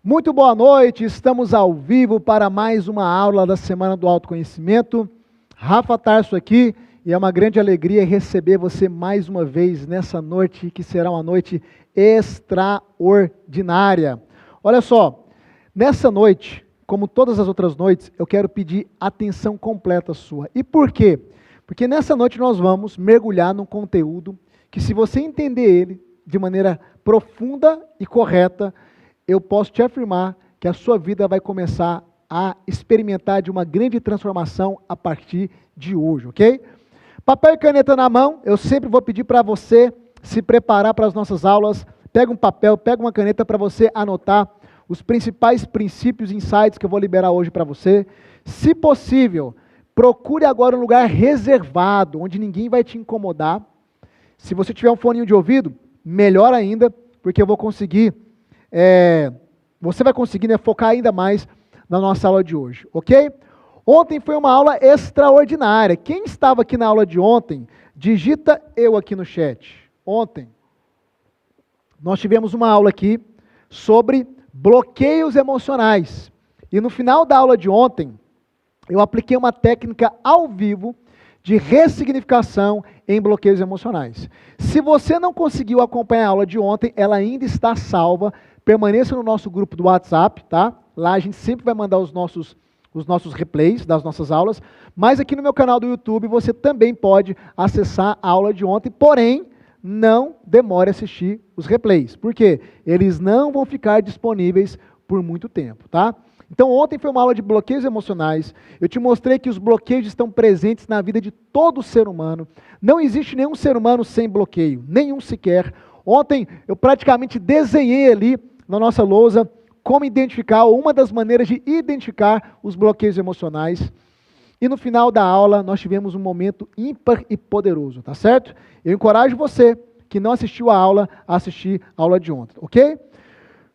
Muito boa noite, estamos ao vivo para mais uma aula da Semana do Autoconhecimento. Rafa Tarso aqui e é uma grande alegria receber você mais uma vez nessa noite, que será uma noite extraordinária. Olha só, nessa noite, como todas as outras noites, eu quero pedir atenção completa sua. E por quê? Porque nessa noite nós vamos mergulhar num conteúdo que, se você entender ele de maneira profunda e correta, eu posso te afirmar que a sua vida vai começar a experimentar de uma grande transformação a partir de hoje, ok? Papel e caneta na mão, eu sempre vou pedir para você se preparar para as nossas aulas. Pega um papel, pega uma caneta para você anotar os principais princípios e insights que eu vou liberar hoje para você. Se possível, procure agora um lugar reservado, onde ninguém vai te incomodar. Se você tiver um foninho de ouvido, melhor ainda, porque eu vou conseguir... você vai conseguir focar ainda mais na nossa aula de hoje, ok? Ontem foi uma aula extraordinária. Quem estava aqui na aula de ontem, digita eu aqui no chat. Ontem, nós tivemos uma aula aqui sobre bloqueios emocionais. E no final da aula de ontem, eu apliquei uma técnica ao vivo de ressignificação em bloqueios emocionais. Se você não conseguiu acompanhar a aula de ontem, ela ainda está salva. Permaneça no nosso grupo do WhatsApp, tá? Lá a gente sempre vai mandar os nossos replays das nossas aulas, mas aqui no meu canal do YouTube você também pode acessar a aula de ontem, porém, não demore a assistir os replays. Por quê? Eles não vão ficar disponíveis por muito tempo, tá? Então ontem foi uma aula de bloqueios emocionais. Eu te mostrei que os bloqueios estão presentes na vida de todo ser humano. Não existe nenhum ser humano sem bloqueio, nenhum sequer. Ontem eu praticamente desenhei ali na nossa lousa como identificar, ou uma das maneiras de identificar os bloqueios emocionais. E no final da aula nós tivemos um momento ímpar e poderoso, tá certo? Eu encorajo você que não assistiu a aula, a assistir a aula de ontem, ok?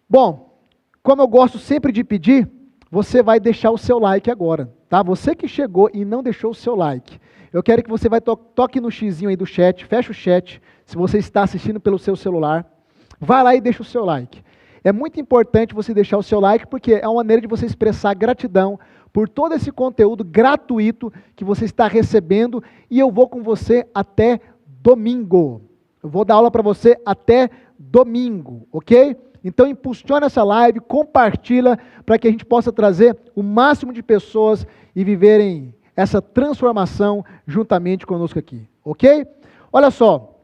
Bom, como eu gosto sempre de pedir, você vai deixar o seu like agora, tá? Você que chegou e não deixou o seu like, eu quero que você toque no xizinho aí do chat, feche o chat, se você está assistindo pelo seu celular, vai lá e deixa o seu like. É muito importante você deixar o seu like, porque é uma maneira de você expressar gratidão por todo esse conteúdo gratuito que você está recebendo, e eu vou com você até domingo. Eu vou dar aula para você até domingo, ok? Então impulsiona essa live, compartilha, para que a gente possa trazer o máximo de pessoas e viverem essa transformação juntamente conosco aqui, ok? Olha só,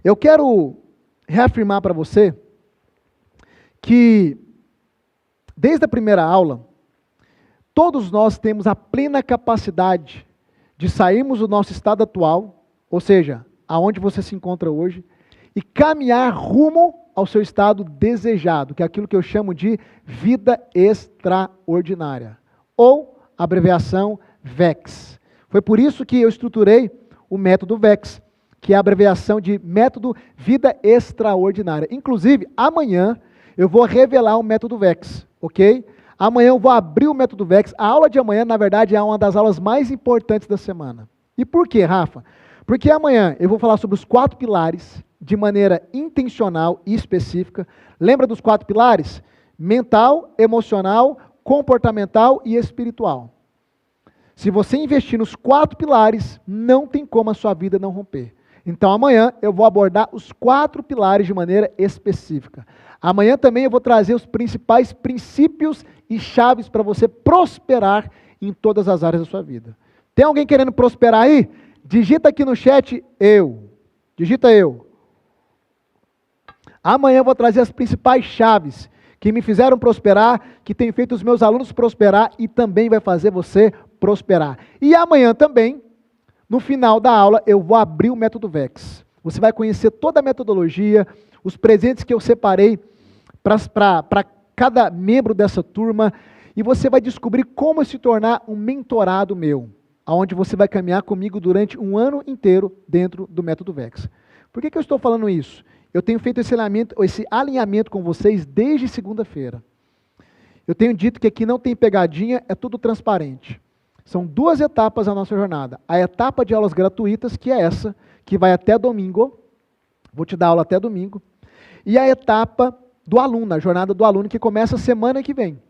eu quero reafirmar para você que, desde a primeira aula, todos nós temos a plena capacidade de sairmos do nosso estado atual, ou seja, aonde você se encontra hoje, e caminhar rumo ao seu estado desejado, que é aquilo que eu chamo de vida extraordinária, ou abreviação VEX. Foi por isso que eu estruturei o método VEX, que é a abreviação de Método Vida Extraordinária. Inclusive, amanhã eu vou revelar o método VEX, ok? Amanhã eu vou abrir o método VEX. A aula de amanhã, na verdade, é uma das aulas mais importantes da semana. E por quê, Rafa? Porque amanhã eu vou falar sobre os 4 pilares de maneira intencional e específica. Lembra dos 4 pilares? Mental, emocional, comportamental e espiritual. Se você investir nos 4 pilares, não tem como a sua vida não romper. Então amanhã eu vou abordar os 4 pilares de maneira específica. Amanhã também eu vou trazer os principais princípios e chaves para você prosperar em todas as áreas da sua vida. Tem alguém querendo prosperar aí? Digita aqui no chat eu. Digita eu. Amanhã eu vou trazer as principais chaves que me fizeram prosperar, que tem feito os meus alunos prosperar e também vai fazer você prosperar. E amanhã também, no final da aula, eu vou abrir o método VEX. Você vai conhecer toda a metodologia, os presentes que eu separei para cada membro dessa turma, e você vai descobrir como se tornar um mentorado meu, onde você vai caminhar comigo durante um ano inteiro dentro do método VEX. Por que eu estou falando isso? Eu tenho feito esse alinhamento com vocês desde segunda-feira. Eu tenho dito que aqui não tem pegadinha, é tudo transparente. São 2 etapas da nossa jornada. A etapa de aulas gratuitas, que é essa, que vai até domingo. Vou te dar aula até domingo. E a etapa do aluno, a jornada do aluno que começa semana que vem.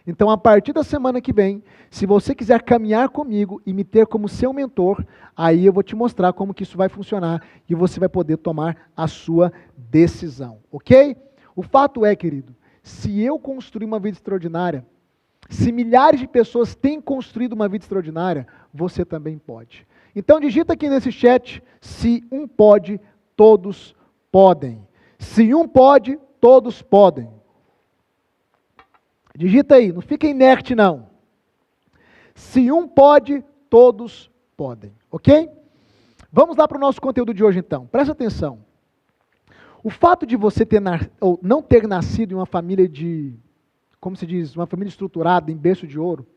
Então, a partir da semana que vem, se você quiser caminhar comigo e me ter como seu mentor, aí eu vou te mostrar como que isso vai funcionar e você vai poder tomar a sua decisão, ok? O fato é, querido, se eu construir uma vida extraordinária, se milhares de pessoas têm construído uma vida extraordinária, você também pode. Então, digita aqui nesse chat, se um pode, todos podem. Se um pode, todos podem. Digita aí, não fica inerte não. Se um pode, todos podem, ok? Vamos lá para o nosso conteúdo de hoje então, presta atenção. O fato de você ou não ter nascido em uma família como se diz, uma família estruturada, em berço de ouro,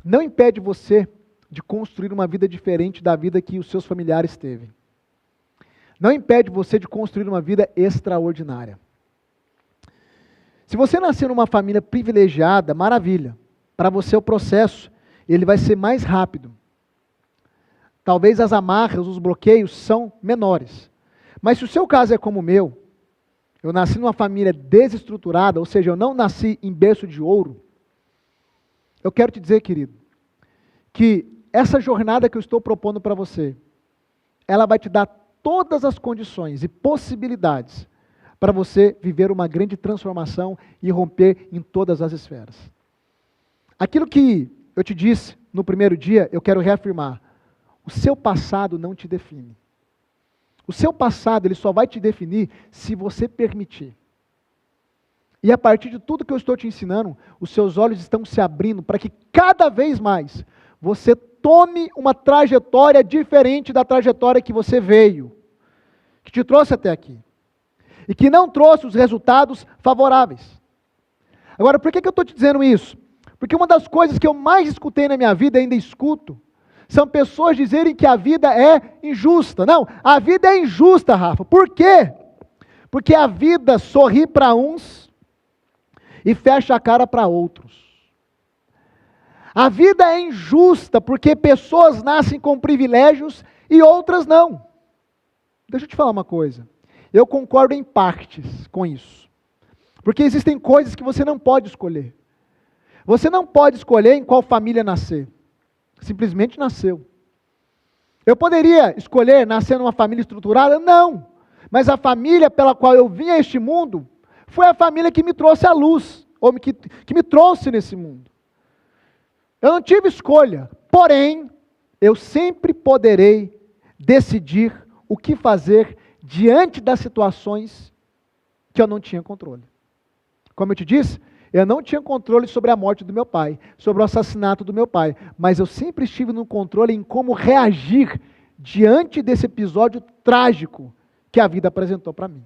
não impede você de construir uma vida diferente da vida que os seus familiares teve. Não impede você de construir uma vida extraordinária. Se você nascer numa família privilegiada, maravilha. Para você o processo, ele vai ser mais rápido. Talvez as amarras, os bloqueios são menores. Mas se o seu caso é como o meu, eu nasci numa família desestruturada, ou seja, eu não nasci em berço de ouro, eu quero te dizer, querido, que essa jornada que eu estou propondo para você, ela vai te dar todas as condições e possibilidades para você viver uma grande transformação e romper em todas as esferas. Aquilo que eu te disse no primeiro dia, eu quero reafirmar. O seu passado não te define. O seu passado, ele só vai te definir se você permitir. E a partir de tudo que eu estou te ensinando, os seus olhos estão se abrindo para que cada vez mais você tome uma trajetória diferente da trajetória que você veio, que te trouxe até aqui. E que não trouxe os resultados favoráveis. Agora, por que eu estou te dizendo isso? Porque uma das coisas que eu mais escutei na minha vida, e ainda escuto, são pessoas dizerem que a vida é injusta. Não, a vida é injusta, Rafa. Por quê? Porque a vida sorri para uns e fecha a cara para outros. A vida é injusta porque pessoas nascem com privilégios e outras não. Deixa eu te falar uma coisa. Eu concordo em partes com isso. Porque existem coisas que você não pode escolher. Você não pode escolher em qual família nascer. Simplesmente nasceu. Eu poderia escolher nascer numa família estruturada? Não. Mas a família pela qual eu vim a este mundo foi a família que me trouxe à luz, ou que me trouxe nesse mundo. Eu não tive escolha, porém, eu sempre poderei decidir o que fazer diante das situações que eu não tinha controle. Como eu te disse, eu não tinha controle sobre a morte do meu pai, sobre o assassinato do meu pai, mas eu sempre estive no controle em como reagir diante desse episódio trágico que a vida apresentou para mim.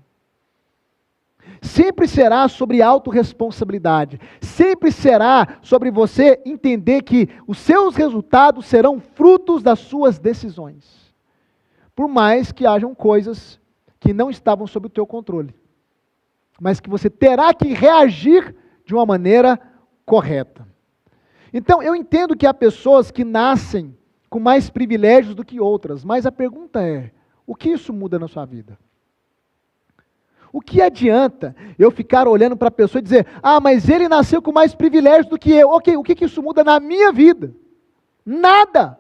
Sempre será sobre autorresponsabilidade, sempre será sobre você entender que os seus resultados serão frutos das suas decisões, por mais que hajam coisas que não estavam sob o teu controle, mas que você terá que reagir de uma maneira correta. Então, eu entendo que há pessoas que nascem com mais privilégios do que outras, mas a pergunta é, o que isso muda na sua vida? O que adianta eu ficar olhando para a pessoa e dizer, mas ele nasceu com mais privilégios do que eu. Ok, o que isso muda na minha vida? Nada!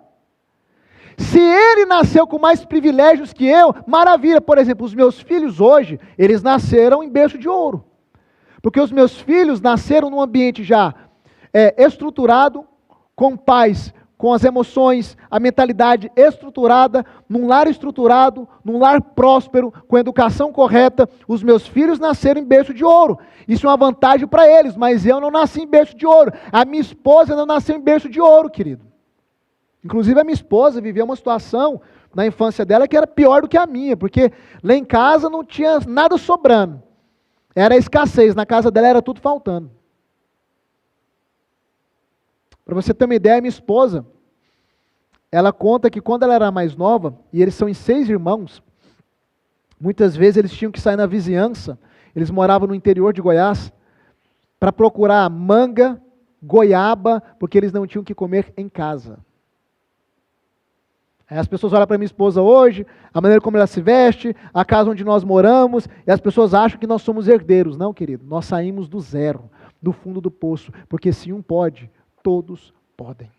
Se ele nasceu com mais privilégios que eu, maravilha. Por exemplo, os meus filhos hoje, eles nasceram em berço de ouro. Porque os meus filhos nasceram num ambiente já estruturado, com pais, com as emoções, a mentalidade estruturada, num lar estruturado, num lar próspero, com educação correta. Os meus filhos nasceram em berço de ouro. Isso é uma vantagem para eles, mas eu não nasci em berço de ouro. A minha esposa não nasceu em berço de ouro, querido. Inclusive a minha esposa viveu uma situação na infância dela que era pior do que a minha, porque lá em casa não tinha nada sobrando. Era escassez, na casa dela era tudo faltando. Para você ter uma ideia, minha esposa, ela conta que quando ela era mais nova, e eles são em 6 irmãos, muitas vezes eles tinham que sair na vizinhança, eles moravam no interior de Goiás, para procurar manga, goiaba, porque eles não tinham que comer em casa. As pessoas olham para minha esposa hoje, a maneira como ela se veste, a casa onde nós moramos, e as pessoas acham que nós somos herdeiros. Não, querido, nós saímos do zero, do fundo do poço, porque se um pode, todos podem.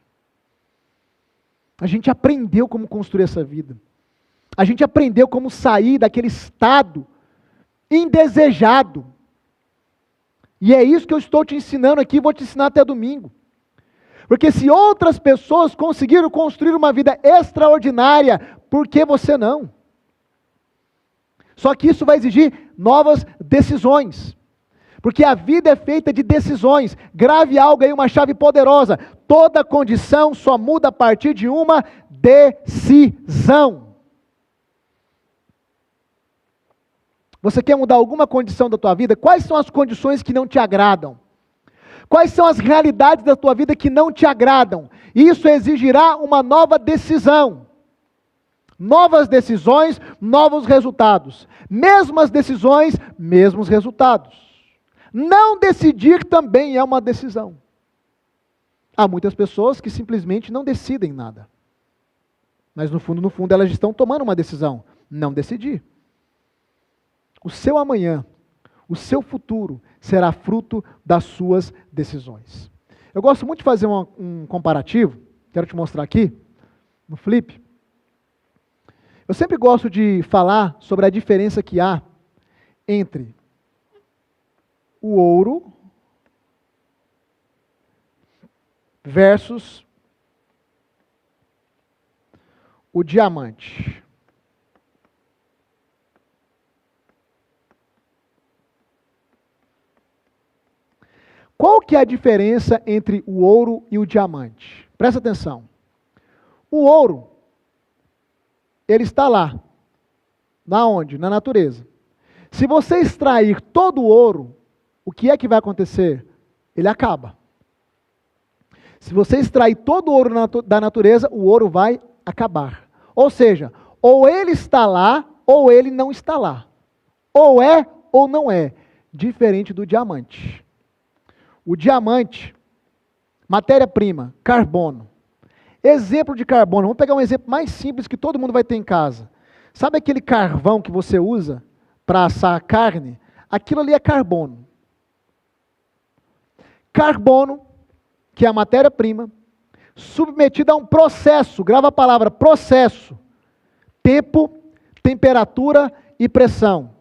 A gente aprendeu como construir essa vida. A gente aprendeu como sair daquele estado indesejado. E é isso que eu estou te ensinando aqui, vou te ensinar até domingo. Porque se outras pessoas conseguiram construir uma vida extraordinária, por que você não? Só que isso vai exigir novas decisões. Porque a vida é feita de decisões. Grave algo aí, uma chave poderosa. Toda condição só muda a partir de uma decisão. Você quer mudar alguma condição da tua vida? Quais são as condições que não te agradam? Quais são as realidades da tua vida que não te agradam? Isso exigirá uma nova decisão. Novas decisões, novos resultados. Mesmas decisões, mesmos resultados. Não decidir também é uma decisão. Há muitas pessoas que simplesmente não decidem nada. Mas no fundo, elas estão tomando uma decisão. Não decidir. O seu amanhã, o seu futuro, será fruto das suas decisões. Eu gosto muito de fazer um comparativo, quero te mostrar aqui, no flip. Eu sempre gosto de falar sobre a diferença que há entre o ouro versus o diamante. Qual que é a diferença entre o ouro e o diamante? Presta atenção. O ouro, ele está lá. Na onde? Na natureza. Se você extrair todo o ouro, o que é que vai acontecer? Ele acaba. Se você extrair todo o ouro da natureza, o ouro vai acabar. Ou seja, ou ele está lá, ou ele não está lá. Ou é, ou não é. Diferente do diamante. O diamante, matéria-prima, carbono. Exemplo de carbono, vamos pegar um exemplo mais simples que todo mundo vai ter em casa. Sabe aquele carvão que você usa para assar a carne? Aquilo ali é carbono. Carbono, que é a matéria-prima, submetida a um processo, grava a palavra processo. Tempo, temperatura e pressão.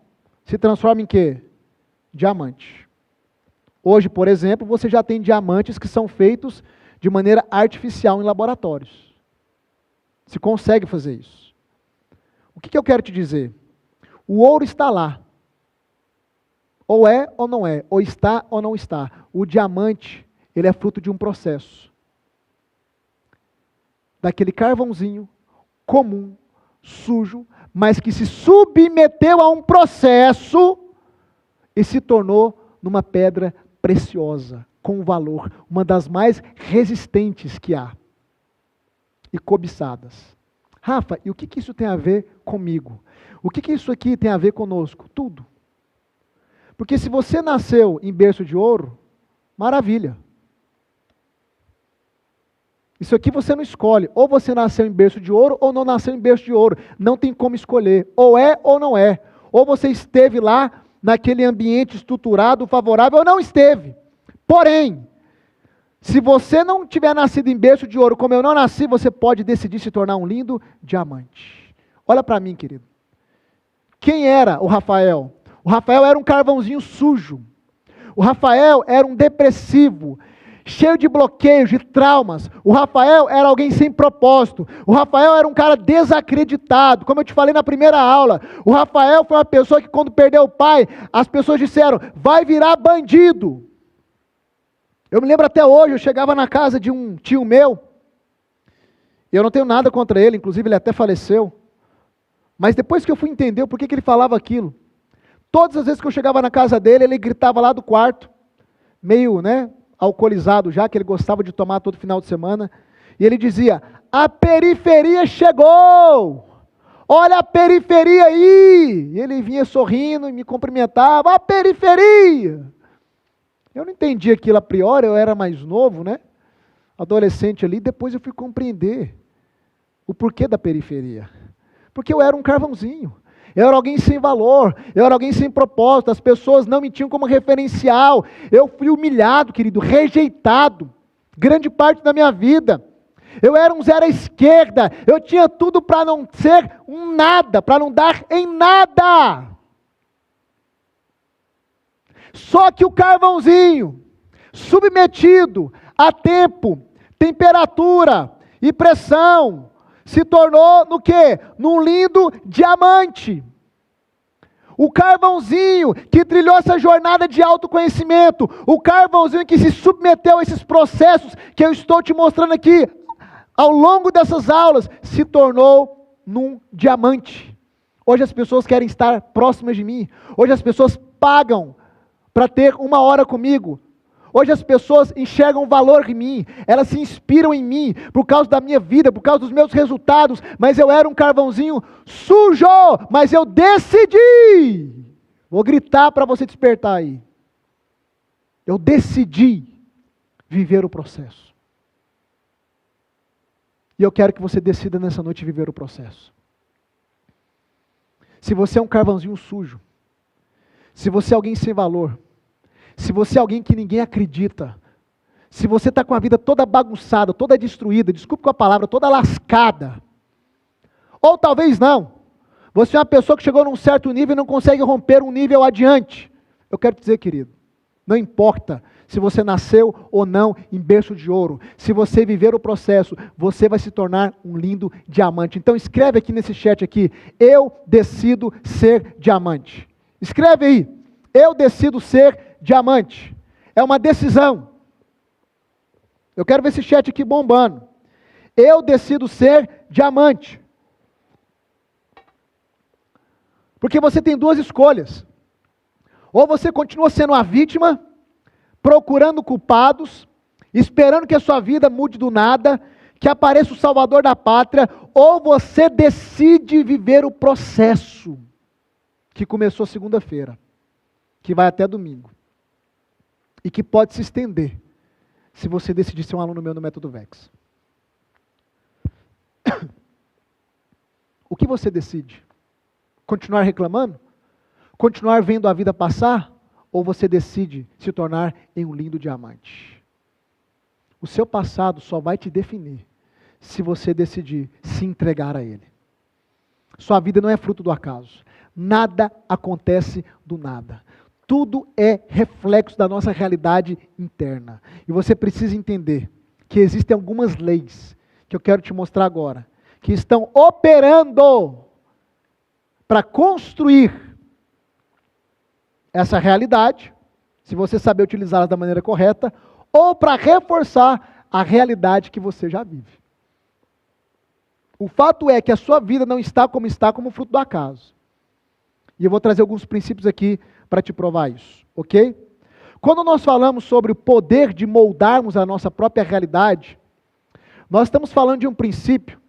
Se transforma em quê? Diamante. Hoje, por exemplo, você já tem diamantes que são feitos de maneira artificial em laboratórios. Se consegue fazer isso. O que eu quero te dizer? O ouro está lá. Ou é ou não é. Ou está ou não está. O diamante, ele é fruto de um processo. Daquele carvãozinho comum, sujo, mas que se submeteu a um processo e se tornou numa pedra preciosa, com valor, uma das mais resistentes que há, e cobiçadas. Rafa, e o que isso tem a ver comigo? O que isso aqui tem a ver conosco? Tudo. Porque se você nasceu em berço de ouro, maravilha. Isso aqui você não escolhe, ou você nasceu em berço de ouro, ou não nasceu em berço de ouro, não tem como escolher, ou é ou não é, ou você esteve lá, naquele ambiente estruturado, favorável, ou não esteve. Porém, se você não tiver nascido em berço de ouro, como eu não nasci, você pode decidir se tornar um lindo diamante. Olha para mim, querido. Quem era o Rafael? O Rafael era um carvãozinho sujo. O Rafael era um depressivo, cheio de bloqueios, de traumas. O Rafael era alguém sem propósito. O Rafael era um cara desacreditado. Como eu te falei na primeira aula, o Rafael foi uma pessoa que quando perdeu o pai, as pessoas disseram, vai virar bandido. Eu me lembro até hoje, eu chegava na casa de um tio meu, e eu não tenho nada contra ele, inclusive ele até faleceu. Mas depois que eu fui entender o porquê que ele falava aquilo, todas as vezes que eu chegava na casa dele, ele gritava lá do quarto, meio, alcoolizado já, que ele gostava de tomar todo final de semana, e ele dizia, a periferia chegou, olha a periferia aí, e ele vinha sorrindo e me cumprimentava, a periferia, eu não entendi aquilo a priori, eu era mais novo, adolescente ali, depois eu fui compreender, O porquê da periferia? Porque eu era um carvãozinho. Eu era alguém sem valor, eu era alguém sem propósito, as pessoas não me tinham como referencial. Eu fui humilhado, querido, rejeitado, grande parte da minha vida. Eu era um zero à esquerda, eu tinha tudo para não ser um nada, para não dar em nada. Só que o carvãozinho, submetido a tempo, temperatura e pressão, se tornou no quê? Num lindo diamante. O carvãozinho que trilhou essa jornada de autoconhecimento, o carvãozinho que se submeteu a esses processos que eu estou te mostrando aqui, ao longo dessas aulas, se tornou num diamante. Hoje as pessoas querem estar próximas de mim, hoje as pessoas pagam para ter uma hora comigo. Hoje as pessoas enxergam valor em mim, elas se inspiram em mim, por causa da minha vida, por causa dos meus resultados, mas eu era um carvãozinho sujo, mas eu decidi, vou gritar para você despertar aí, eu decidi viver o processo, e eu quero que você decida nessa noite viver o processo. Se você é um carvãozinho sujo, se você é alguém sem valor, se você é alguém que ninguém acredita, se você está com a vida toda bagunçada, toda destruída, desculpe com a palavra, toda lascada, ou talvez não, você é uma pessoa que chegou num certo nível e não consegue romper um nível adiante, eu quero te dizer, querido, não importa se você nasceu ou não em berço de ouro, se você viver o processo, você vai se tornar um lindo diamante. Então escreve aqui nesse chat aqui, eu decido ser diamante. Escreve aí, eu decido ser diamante. É uma decisão. Eu quero ver esse chat aqui bombando. Eu decido ser diamante. Porque você tem duas escolhas. Ou você continua sendo a vítima, procurando culpados, esperando que a sua vida mude do nada, que apareça o salvador da pátria, ou você decide viver o processo que começou segunda-feira, que vai até domingo, e que pode se estender, se você decidir ser um aluno meu no Método VEX. O que você decide? Continuar reclamando? Continuar vendo a vida passar? Ou você decide se tornar em um lindo diamante? O seu passado só vai te definir se você decidir se entregar a ele. Sua vida não é fruto do acaso. Nada acontece do nada. Tudo é reflexo da nossa realidade interna. E você precisa entender que existem algumas leis, que eu quero te mostrar agora, que estão operando para construir essa realidade, se você saber utilizá-las da maneira correta, ou para reforçar a realidade que você já vive. O fato é que a sua vida não está como fruto do acaso. E eu vou trazer alguns princípios aqui para te provar isso, ok? Quando nós falamos sobre o poder de moldarmos a nossa própria realidade, nós estamos falando de um princípio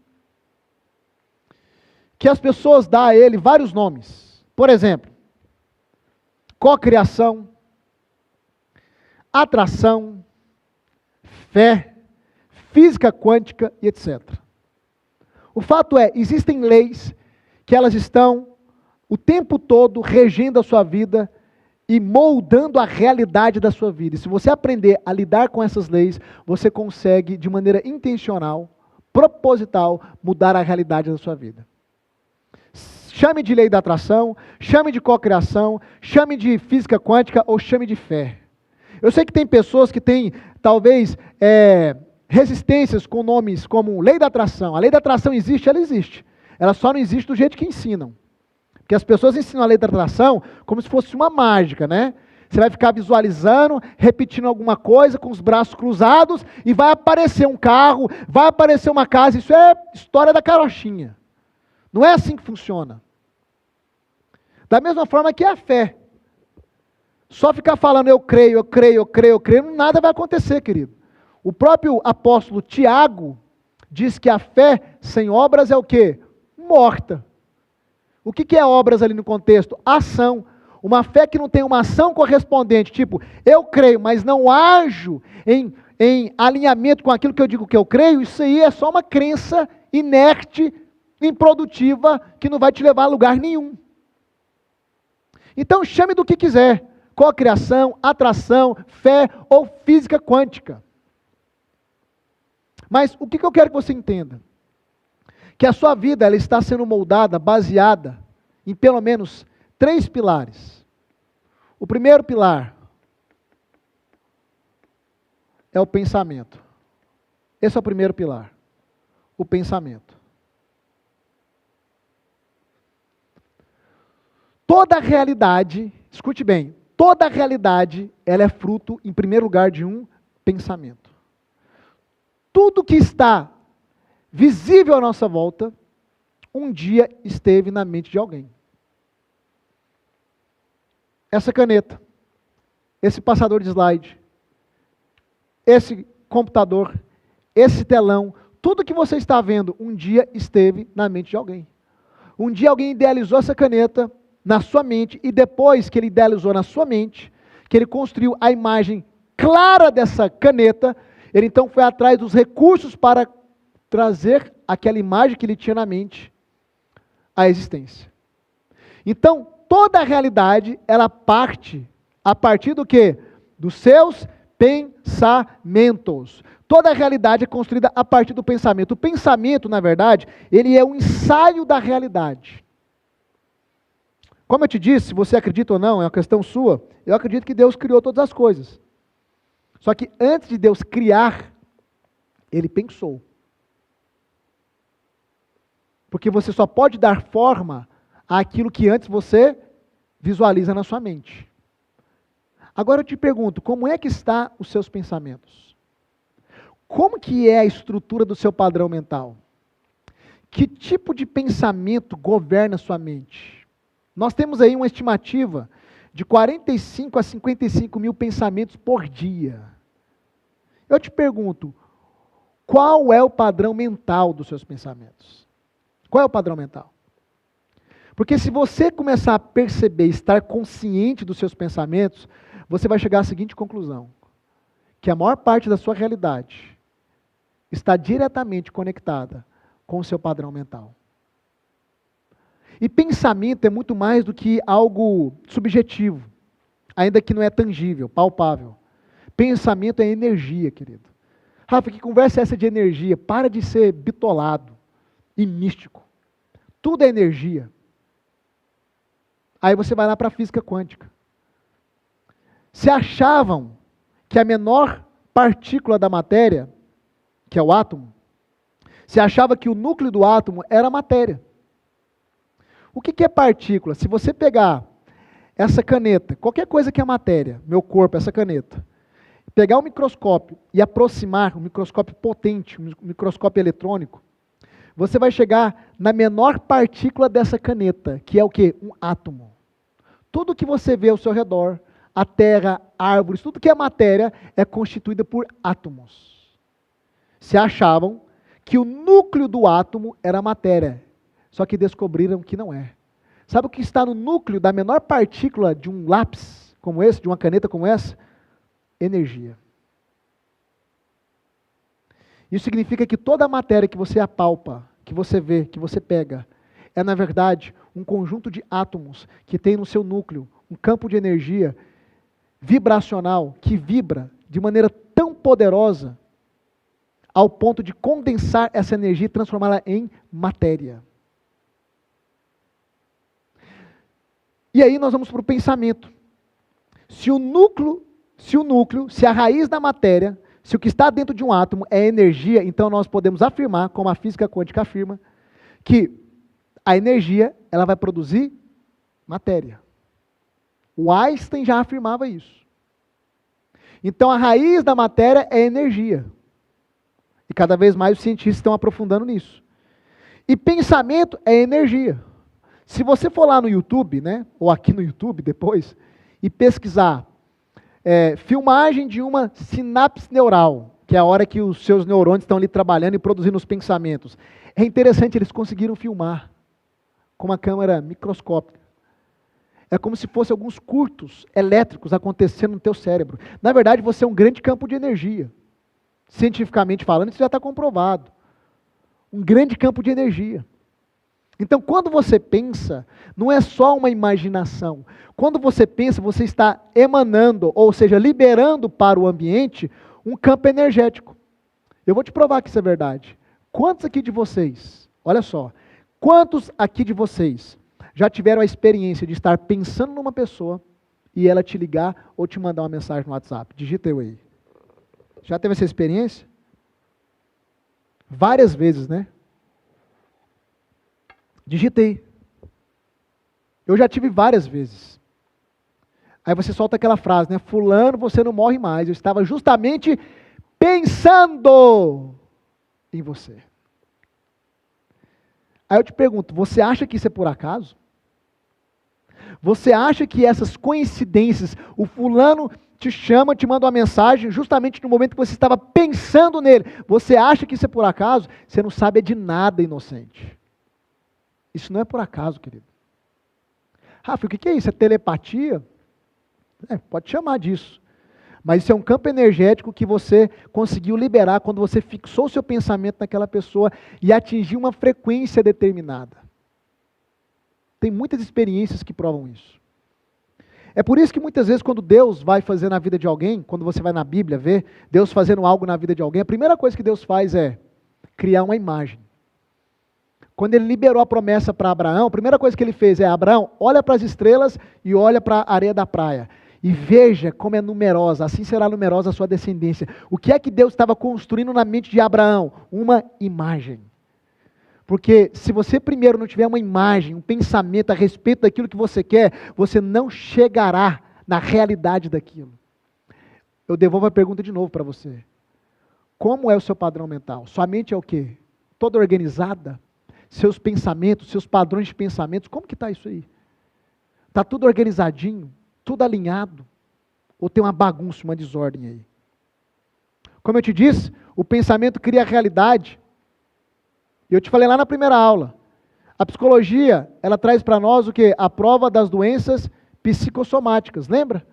que as pessoas dão a ele vários nomes. Por exemplo, cocriação, atração, fé, física quântica e etc. O fato é, existem leis que elas estão o tempo todo regendo a sua vida e moldando a realidade da sua vida. E se você aprender a lidar com essas leis, você consegue, de maneira intencional, proposital, mudar a realidade da sua vida. Chame de lei da atração, chame de cocriação, chame de física quântica ou chame de fé. Eu sei que tem pessoas que têm, talvez, resistências com nomes como lei da atração. A lei da atração existe, ela existe. Ela só não existe do jeito que ensinam. Porque as pessoas ensinam a lei da atração como se fosse uma mágica, né? Você vai ficar visualizando, repetindo alguma coisa com os braços cruzados e vai aparecer um carro, vai aparecer uma casa. Isso é história da carochinha. Não é assim que funciona. Da mesma forma que a fé. Só ficar falando eu creio, eu creio, eu creio, eu creio, nada vai acontecer, querido. O próprio apóstolo Tiago diz que a fé sem obras é o quê? Morta. O que é obras ali no contexto? Ação. Uma fé que não tem uma ação correspondente, tipo, eu creio, mas não ajo em alinhamento com aquilo que eu digo que eu creio, isso aí é só uma crença inerte, improdutiva, que não vai te levar a lugar nenhum. Então chame do que quiser, cocriação, atração, fé ou física quântica. Mas o que eu quero que você entenda? Que a sua vida ela está sendo moldada, baseada em pelo menos 3 pilares. O primeiro pilar é o pensamento. Esse é o primeiro pilar. O pensamento. Toda a realidade, escute bem, toda a realidade, ela é fruto, em primeiro lugar, de um pensamento. Tudo que está visível à nossa volta, um dia esteve na mente de alguém. Essa caneta, esse passador de slide, esse computador, esse telão, tudo que você está vendo, um dia esteve na mente de alguém. Um dia alguém idealizou essa caneta na sua mente, e depois que ele idealizou na sua mente, que ele construiu a imagem clara dessa caneta, ele então foi atrás dos recursos para trazer aquela imagem que ele tinha na mente à existência. Então, toda a realidade, ela parte a partir do quê? Dos seus pensamentos. Toda a realidade é construída a partir do pensamento. O pensamento, na verdade, ele é um ensaio da realidade. Como eu te disse, se você acredita ou não, é uma questão sua, eu acredito que Deus criou todas as coisas. Só que antes de Deus criar, Ele pensou. Porque você só pode dar forma àquilo que antes você visualiza na sua mente. Agora eu te pergunto, como é que estão os seus pensamentos? Como que é a estrutura do seu padrão mental? Que tipo de pensamento governa a sua mente? Nós temos aí uma estimativa de 45 a 55 mil pensamentos por dia. Eu te pergunto, qual é o padrão mental dos seus pensamentos? Qual é o padrão mental? Porque se você começar a perceber, estar consciente dos seus pensamentos, você vai chegar à seguinte conclusão, que a maior parte da sua realidade está diretamente conectada com o seu padrão mental. E pensamento é muito mais do que algo subjetivo, ainda que não é tangível, palpável. Pensamento é energia, querido. Rafa, que conversa é essa de energia? Para de ser bitolado e místico. Tudo é energia. Aí você vai lá para a física quântica. Se achavam que a menor partícula da matéria, que é o átomo, se achava que o núcleo do átomo era a matéria. O que é partícula? Se você pegar essa caneta, qualquer coisa que é matéria, meu corpo, essa caneta, pegar um microscópio e aproximar, um microscópio potente, um microscópio eletrônico, você vai chegar na menor partícula dessa caneta, que é o quê? Um átomo. Tudo que você vê ao seu redor, a terra, árvores, tudo que é matéria, é constituída por átomos. Se achavam que o núcleo do átomo era a matéria, só que descobriram que não é. Sabe o que está no núcleo da menor partícula de um lápis como esse, de uma caneta como essa? Energia. Isso significa que toda a matéria que você apalpa, que você vê, que você pega, é na verdade um conjunto de átomos que tem no seu núcleo um campo de energia vibracional que vibra de maneira tão poderosa ao ponto de condensar essa energia e transformá-la em matéria. E aí nós vamos para o pensamento. Se a raiz da matéria, se o que está dentro de um átomo é energia, então nós podemos afirmar, como a física quântica afirma, que a energia ela vai produzir matéria. O Einstein já afirmava isso. Então a raiz da matéria é energia. E cada vez mais os cientistas estão aprofundando nisso. E pensamento é energia. Se você for lá no YouTube, né, ou aqui no YouTube depois, e pesquisar filmagem de uma sinapse neural, que é a hora que os seus neurônios estão ali trabalhando e produzindo os pensamentos. É interessante, eles conseguiram filmar com uma câmera microscópica. É como se fossem alguns curtos elétricos acontecendo no teu cérebro. Na verdade, você é um grande campo de energia. Cientificamente falando, isso já está comprovado. um grande campo de energia. Então, quando você pensa, não é só uma imaginação. Quando você pensa, você está emanando, ou seja, liberando para o ambiente um campo energético. Eu vou te provar que isso é verdade. Quantos aqui de vocês, olha só, quantos aqui de vocês já tiveram a experiência de estar pensando numa pessoa e ela te ligar ou te mandar uma mensagem no WhatsApp? Digita eu aí. Já teve essa experiência? Várias vezes, né? Digitei. Eu já tive várias vezes. Aí você solta aquela frase, né? Fulano, você não morre mais. Eu estava justamente pensando em você. Aí eu te pergunto, você acha que isso é por acaso? Você acha que essas coincidências, o fulano te chama, te manda uma mensagem, justamente no momento que você estava pensando nele, você acha que isso é por acaso? Você não sabe de nada, inocente. Isso não é por acaso, querido. Rafa, o que é isso? É telepatia? Pode chamar disso. Mas isso é um campo energético que você conseguiu liberar quando você fixou seu pensamento naquela pessoa e atingiu uma frequência determinada. Tem muitas experiências que provam isso. É por isso que muitas vezes quando Deus vai fazer na vida de alguém, quando você vai na Bíblia ver Deus fazendo algo na vida de alguém, a primeira coisa que Deus faz é criar uma imagem. Quando ele liberou a promessa para Abraão, a primeira coisa que ele fez é: Abraão, olha para as estrelas e olha para a areia da praia. E veja como é numerosa, assim será numerosa a sua descendência. O que é que Deus estava construindo na mente de Abraão? Uma imagem. Porque se você primeiro não tiver uma imagem, um pensamento a respeito daquilo que você quer, você não chegará na realidade daquilo. Eu devolvo a pergunta de novo para você. Como é o seu padrão mental? Sua mente é o quê? Toda organizada? Seus pensamentos, seus padrões de pensamentos, como que está isso aí? Está tudo organizadinho? Tudo alinhado? Ou tem uma bagunça, uma desordem aí? Como eu te disse, o pensamento cria a realidade. E eu te falei lá na primeira aula. A psicologia, ela traz para nós o quê? A prova das doenças psicossomáticas, lembra?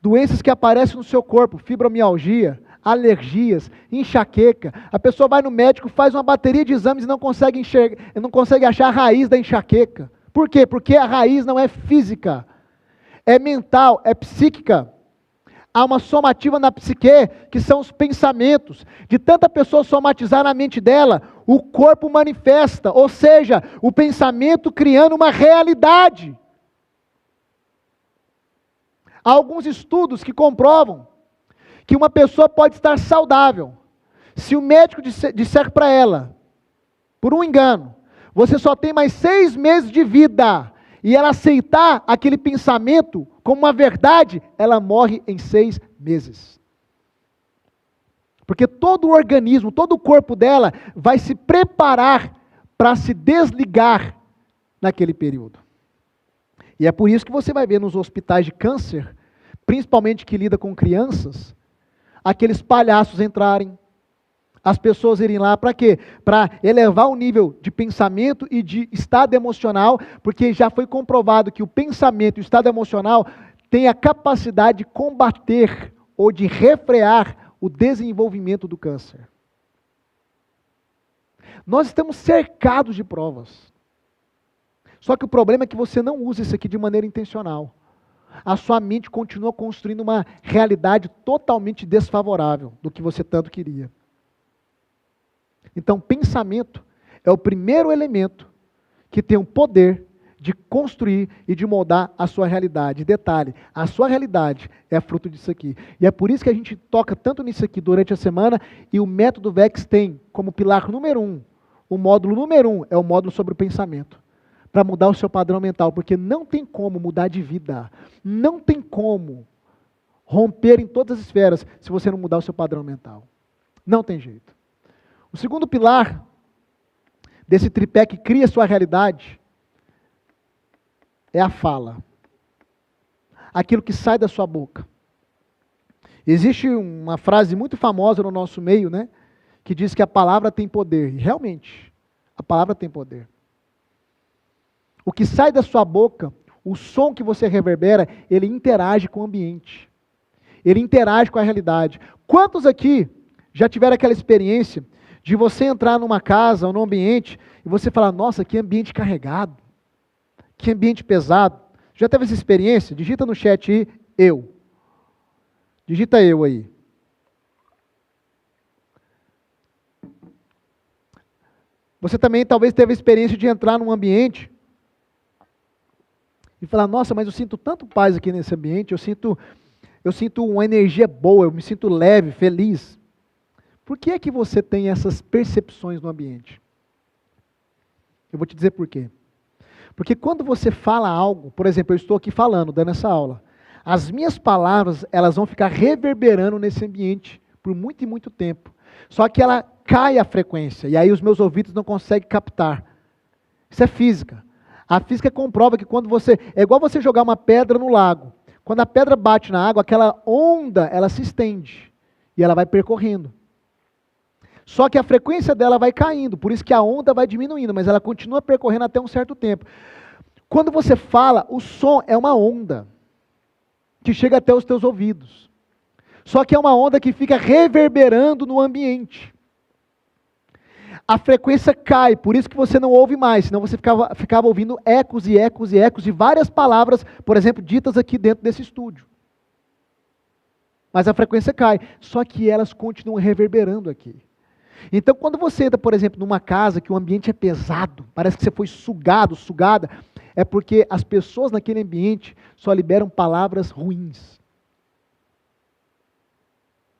Doenças que aparecem no seu corpo, fibromialgia, alergias, enxaqueca. A pessoa vai no médico, faz uma bateria de exames e não consegue não consegue achar a raiz da enxaqueca. Por quê? Porque a raiz não é física, é mental, é psíquica. Há uma somativa na psique, que são os pensamentos. De tanta pessoa somatizar na mente dela, o corpo manifesta, ou seja, o pensamento criando uma realidade. Há alguns estudos que comprovam que uma pessoa pode estar saudável. Se o médico disser para ela, por um engano, você só tem mais 6 meses de vida, e ela aceitar aquele pensamento como uma verdade, ela morre em 6 meses. Porque todo o organismo, todo o corpo dela vai se preparar para se desligar naquele período. E é por isso que você vai ver nos hospitais de câncer, principalmente que lida com crianças, aqueles palhaços entrarem, as pessoas irem lá para quê? Para elevar o nível de pensamento e de estado emocional, porque já foi comprovado que o pensamento e o estado emocional têm a capacidade de combater ou de refrear o desenvolvimento do câncer. Nós estamos cercados de provas. Só que o problema é que você não usa isso aqui de maneira intencional. A sua mente continua construindo uma realidade totalmente desfavorável do que você tanto queria. Então, pensamento é o primeiro elemento que tem o poder de construir e de moldar a sua realidade. Detalhe, a sua realidade é fruto disso aqui. E é por isso que a gente toca tanto nisso aqui durante a semana, e o método VEX tem como pilar número 1, o módulo número 1 é o módulo sobre o pensamento, para mudar o seu padrão mental, porque não tem como mudar de vida, não tem como romper em todas as esferas se você não mudar o seu padrão mental. Não tem jeito. O segundo pilar desse tripé que cria a sua realidade é a fala. Aquilo que sai da sua boca. Existe uma frase muito famosa no nosso meio, né? Que diz que a palavra tem poder. E realmente, a palavra tem poder. O que sai da sua boca, o som que você reverbera, ele interage com o ambiente. Ele interage com a realidade. Quantos aqui já tiveram aquela experiência De você entrar numa casa ou num ambiente e você falar, nossa, que ambiente carregado, que ambiente pesado. Já teve essa experiência? Digita no chat aí, eu. Digita eu aí. Você também talvez teve a experiência de entrar num ambiente e falar, nossa, mas eu sinto tanto paz aqui nesse ambiente, eu sinto uma energia boa, eu me sinto leve, feliz. Por que é que você tem essas percepções no ambiente? Eu vou te dizer por quê. Porque quando você fala algo, por exemplo, eu estou aqui falando, dando essa aula, as minhas palavras, elas vão ficar reverberando nesse ambiente por muito e muito tempo. Só que ela cai a frequência, e aí os meus ouvidos não conseguem captar. Isso é física. A física comprova que quando você... É igual você jogar uma pedra no lago. Quando a pedra bate na água, aquela onda, ela se estende. E ela vai percorrendo. Só que a frequência dela vai caindo, por isso que a onda vai diminuindo, mas ela continua percorrendo até um certo tempo. Quando você fala, o som é uma onda que chega até os teus ouvidos. Só que é uma onda que fica reverberando no ambiente. A frequência cai, por isso que você não ouve mais, senão você ficava ouvindo ecos e ecos e ecos de várias palavras, por exemplo, ditas aqui dentro desse estúdio. Mas a frequência cai, só que elas continuam reverberando aqui. Então, quando você entra, por exemplo, numa casa que o ambiente é pesado, parece que você foi sugado, sugada, é porque as pessoas naquele ambiente só liberam palavras ruins.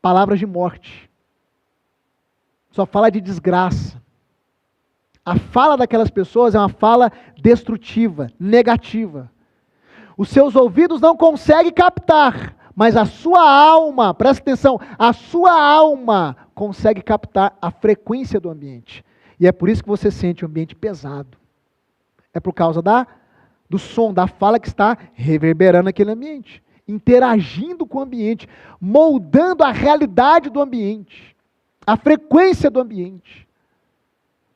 Palavras de morte. Só fala de desgraça. A fala daquelas pessoas é uma fala destrutiva, negativa. Os seus ouvidos não conseguem captar, mas a sua alma, presta atenção, a sua alma consegue captar a frequência do ambiente. E é por isso que você sente o ambiente pesado. É por causa do som, da fala que está reverberando aquele ambiente, interagindo com o ambiente, moldando a realidade do ambiente, a frequência do ambiente.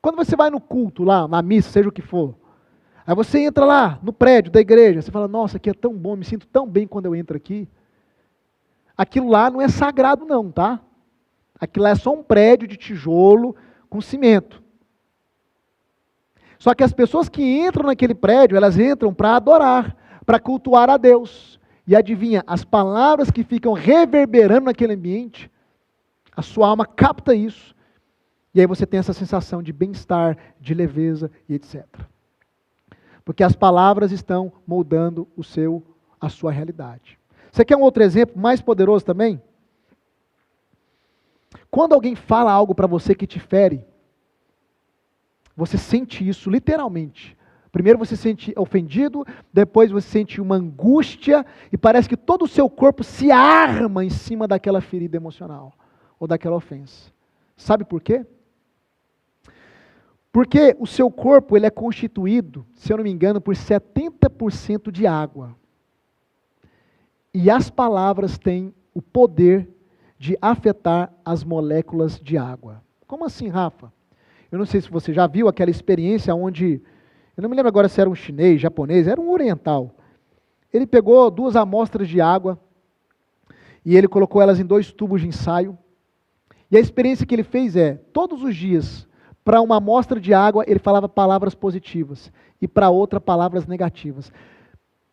Quando você vai no culto lá, na missa, seja o que for, aí você entra lá no prédio da igreja, você fala, nossa, aqui é tão bom, me sinto tão bem quando eu entro aqui. Aquilo lá não é sagrado não, tá? Aquilo lá é só um prédio de tijolo com cimento. Só que as pessoas que entram naquele prédio, elas entram para adorar, para cultuar a Deus. E adivinha, as palavras que ficam reverberando naquele ambiente, a sua alma capta isso. E aí você tem essa sensação de bem-estar, de leveza e etc. Porque as palavras estão moldando a sua realidade. Você quer um outro exemplo mais poderoso também? Quando alguém fala algo para você que te fere, você sente isso literalmente. Primeiro você se sente ofendido, depois você sente uma angústia, e parece que todo o seu corpo se arma em cima daquela ferida emocional, ou daquela ofensa. Sabe por quê? Porque o seu corpo ele é constituído, se eu não me engano, por 70% de água. E as palavras têm o poder de afetar as moléculas de água. Como assim, Rafa? Eu não sei se você já viu aquela experiência onde, eu não me lembro agora se era um chinês, japonês, era um oriental. Ele pegou 2 amostras de água e ele colocou elas em 2 tubos de ensaio. E a experiência que ele fez é, todos os dias, para uma amostra de água, ele falava palavras positivas e para outra, palavras negativas.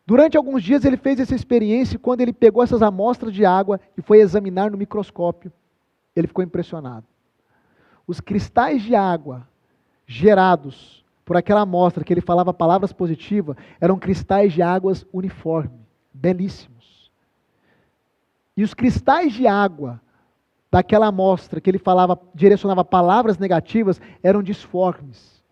Durante alguns dias ele fez essa experiência e quando ele pegou essas amostras de água e foi examinar no microscópio, ele ficou impressionado. Os cristais de água gerados por aquela amostra que ele falava palavras positivas, eram cristais de águas uniformes, belíssimos. E os cristais de água daquela amostra que ele falava, direcionava palavras negativas, eram disformes.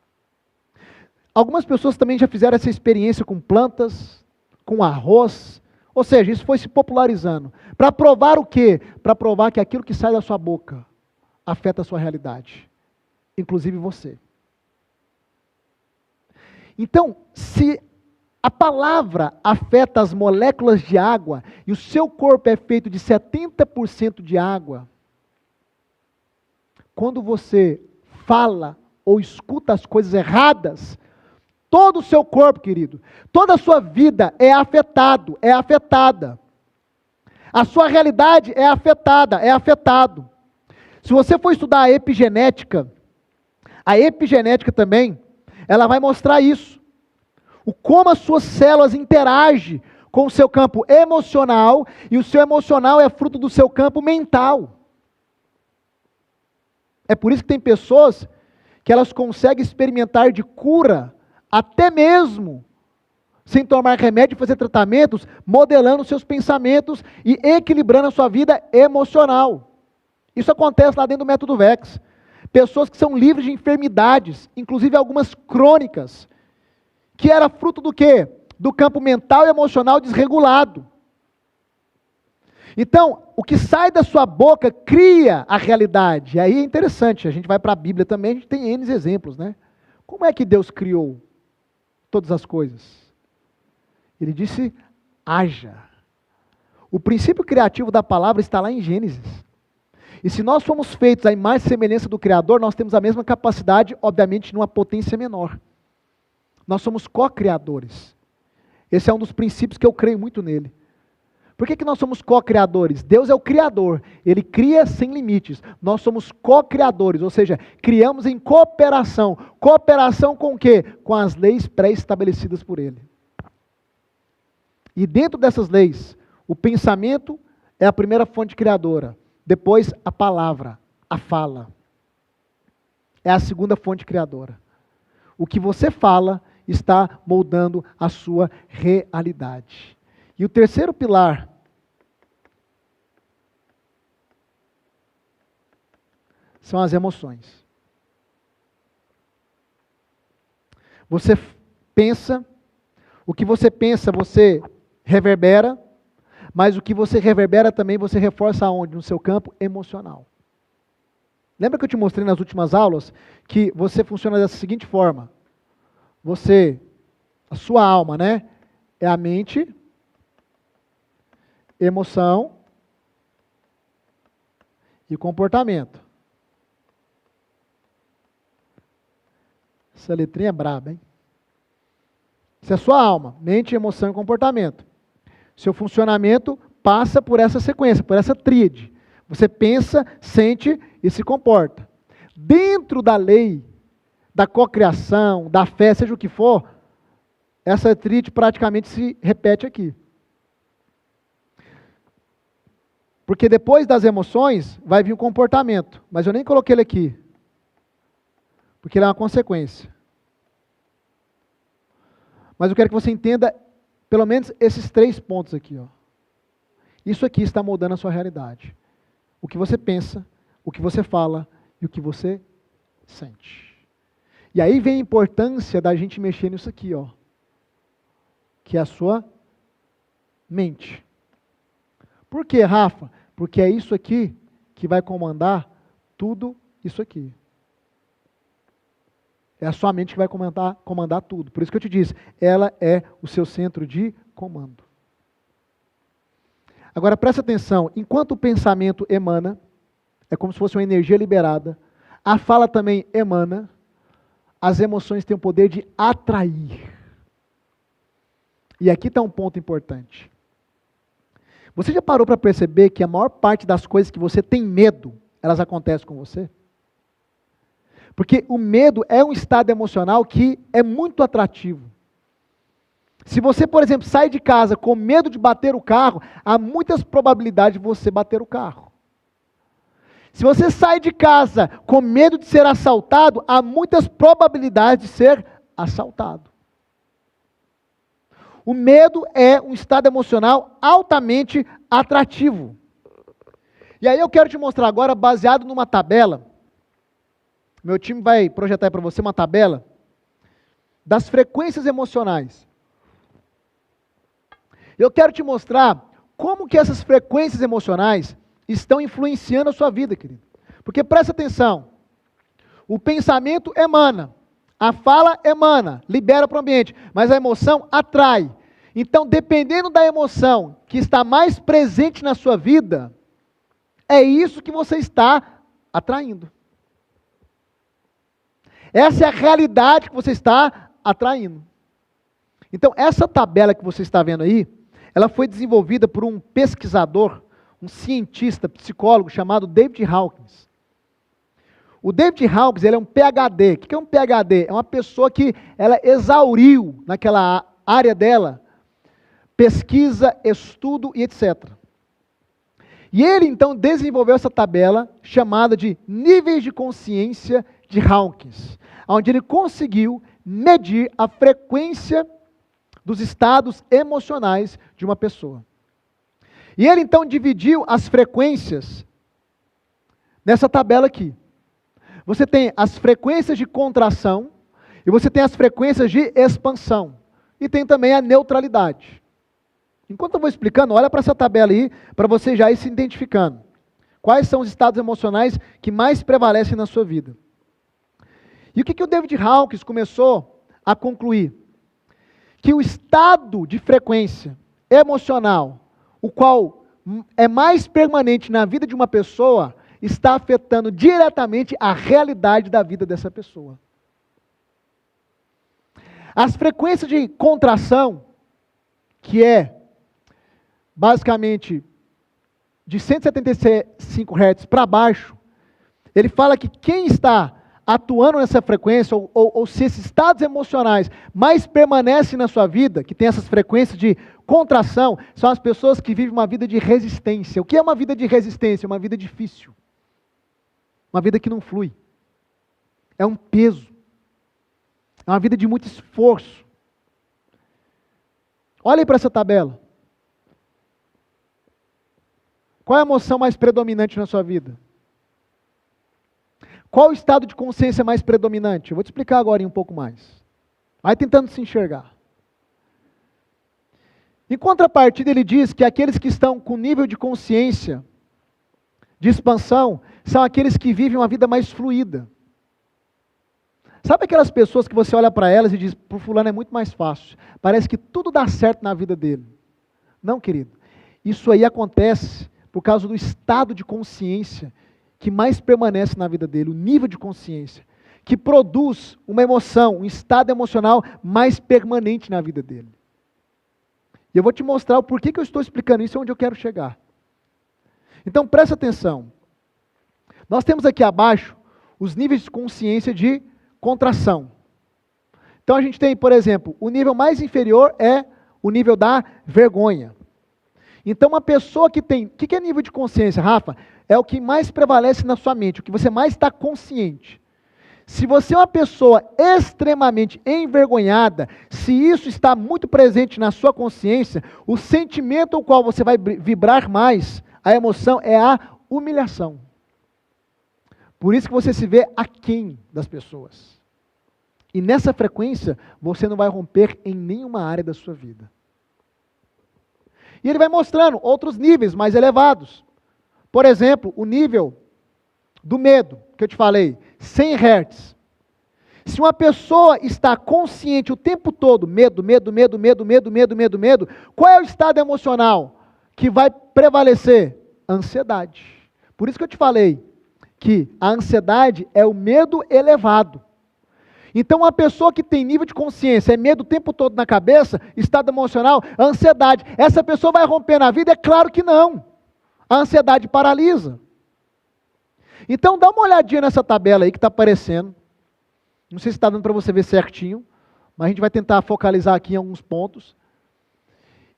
Algumas pessoas também já fizeram essa experiência com plantas, com arroz, ou seja, isso foi se popularizando. Para provar o quê? Para provar que aquilo que sai da sua boca afeta a sua realidade, inclusive você. Então, se a palavra afeta as moléculas de água, e o seu corpo é feito de 70% de água, quando você fala ou escuta as coisas erradas, todo o seu corpo, querido, toda a sua vida é afetada. A sua realidade é afetado. Se você for estudar a epigenética também, ela vai mostrar isso. O como as suas células interagem com o seu campo emocional, e o seu emocional é fruto do seu campo mental. É por isso que tem pessoas que elas conseguem experimentar de cura, até mesmo sem tomar remédio e fazer tratamentos, modelando seus pensamentos e equilibrando a sua vida emocional. Isso acontece lá dentro do método VEX. Pessoas que são livres de enfermidades, inclusive algumas crônicas, que era fruto do quê? Do campo mental e emocional desregulado. Então, o que sai da sua boca cria a realidade. E aí é interessante, a gente vai para a Bíblia também, a gente tem N exemplos, né? Como é que Deus criou todas as coisas? Ele disse, haja. O princípio criativo da palavra está lá em Gênesis. E se nós fomos feitos à imagem e semelhança do Criador, nós temos a mesma capacidade, obviamente, numa potência menor. Nós somos co-criadores. Esse é um dos princípios que eu creio muito nele. Por que nós somos co-criadores? Deus é o Criador, Ele cria sem limites. Nós somos co-criadores, ou seja, criamos em cooperação. Cooperação com o quê? Com as leis pré-estabelecidas por Ele. E dentro dessas leis, o pensamento é a primeira fonte criadora. Depois a palavra, a fala. É a segunda fonte criadora. O que você fala está moldando a sua realidade. E o terceiro pilar são as emoções. Você pensa, o que você pensa você reverbera, mas o que você reverbera também você reforça aonde? No seu campo emocional. Lembra que eu te mostrei nas últimas aulas que você funciona dessa seguinte forma? A sua alma, né? É a mente, emoção e comportamento. Essa letrinha é braba, hein? Isso é a sua alma, mente, emoção e comportamento. Seu funcionamento passa por essa sequência, por essa tríade. Você pensa, sente e se comporta. Dentro da lei, da cocriação, da fé, seja o que for, essa tríade praticamente se repete aqui. Porque depois das emoções vai vir o comportamento. Mas eu nem coloquei ele aqui. Porque ele é uma consequência. Mas eu quero que você entenda pelo menos esses 3 pontos aqui. Ó. Isso aqui está moldando a sua realidade. O que você pensa, o que você fala e o que você sente. E aí vem a importância da gente mexer nisso aqui, ó, que é a sua mente. Por quê, Rafa? Porque é isso aqui que vai comandar tudo isso aqui. É a sua mente que vai comandar tudo. Por isso que eu te disse, ela é o seu centro de comando. Agora presta atenção, enquanto o pensamento emana, é como se fosse uma energia liberada, a fala também emana, as emoções têm o poder de atrair. E aqui está um ponto importante. Você já parou para perceber que a maior parte das coisas que você tem medo, elas acontecem com você? Porque o medo é um estado emocional que é muito atrativo. Se você, por exemplo, sai de casa com medo de bater o carro, há muitas probabilidades de você bater o carro. Se você sai de casa com medo de ser assaltado, há muitas probabilidades de ser assaltado. O medo é um estado emocional altamente atrativo. E aí eu quero te mostrar agora, baseado numa tabela, meu time vai projetar para você uma tabela das frequências emocionais. Eu quero te mostrar como que essas frequências emocionais estão influenciando a sua vida, querido. Porque presta atenção, o pensamento emana, a fala emana, libera para o ambiente, mas a emoção atrai. Então, dependendo da emoção que está mais presente na sua vida, é isso que você está atraindo. Essa é a realidade que você está atraindo. Então, essa tabela que você está vendo aí, ela foi desenvolvida por um pesquisador, um cientista, psicólogo chamado David Hawkins. O David Hawkins, ele é um PhD. O que é um PhD? É uma pessoa que ela exauriu naquela área dela pesquisa, estudo e etc. E ele então desenvolveu essa tabela chamada de níveis de consciência de Hawkins, onde ele conseguiu medir a frequência dos estados emocionais de uma pessoa. E ele então dividiu as frequências nessa tabela aqui. Você tem as frequências de contração e você tem as frequências de expansão. E tem também a neutralidade. Enquanto eu vou explicando, olha para essa tabela aí, para você já ir se identificando. Quais são os estados emocionais que mais prevalecem na sua vida? E o que o David Hawkins começou a concluir? Que o estado de frequência emocional, o qual é mais permanente na vida de uma pessoa, está afetando diretamente a realidade da vida dessa pessoa. As frequências de contração, que é basicamente de 175 Hz para baixo, ele fala que quem está atuando nessa frequência, ou se esses estados emocionais mais permanecem na sua vida, que tem essas frequências de contração, são as pessoas que vivem uma vida de resistência. O que é uma vida de resistência? Uma vida difícil. Uma vida que não flui. É um peso. É uma vida de muito esforço. Olha aí para essa tabela. Qual é a emoção mais predominante na sua vida? Qual o estado de consciência mais predominante? Eu vou te explicar agora um pouco mais. Vai tentando se enxergar. Em contrapartida, ele diz que aqueles que estão com nível de consciência de expansão são aqueles que vivem uma vida mais fluida. Sabe aquelas pessoas que você olha para elas e diz, para o fulano é muito mais fácil. Parece que tudo dá certo na vida dele. Não, querido. Isso aí acontece por causa do estado de consciência que mais permanece na vida dele, o nível de consciência, que produz uma emoção, um estado emocional mais permanente na vida dele. E eu vou te mostrar o porquê que eu estou explicando isso e onde eu quero chegar. Então presta atenção. Nós temos aqui abaixo os níveis de consciência de contração. Então a gente tem, por exemplo, o nível mais inferior é o nível da vergonha. Então uma pessoa que tem... O que é nível de consciência, Rafa? É o que mais prevalece na sua mente, o que você mais está consciente. Se você é uma pessoa extremamente envergonhada, se isso está muito presente na sua consciência, o sentimento ao qual você vai vibrar mais, a emoção, é a humilhação. Por isso que você se vê aquém das pessoas. E nessa frequência, você não vai romper em nenhuma área da sua vida. E ele vai mostrando outros níveis mais elevados. Por exemplo, o nível do medo, que eu te falei, 100 Hz. Se uma pessoa está consciente o tempo todo, medo, qual é o estado emocional que vai prevalecer? Ansiedade. Por isso que eu te falei que a ansiedade é o medo elevado. Então, uma pessoa que tem nível de consciência, é medo o tempo todo na cabeça, estado emocional, ansiedade. Essa pessoa vai romper na vida? É claro que não. A ansiedade paralisa. Então, dá uma olhadinha nessa tabela aí que está aparecendo. Não sei se está dando para você ver certinho, mas a gente vai tentar focalizar aqui em alguns pontos.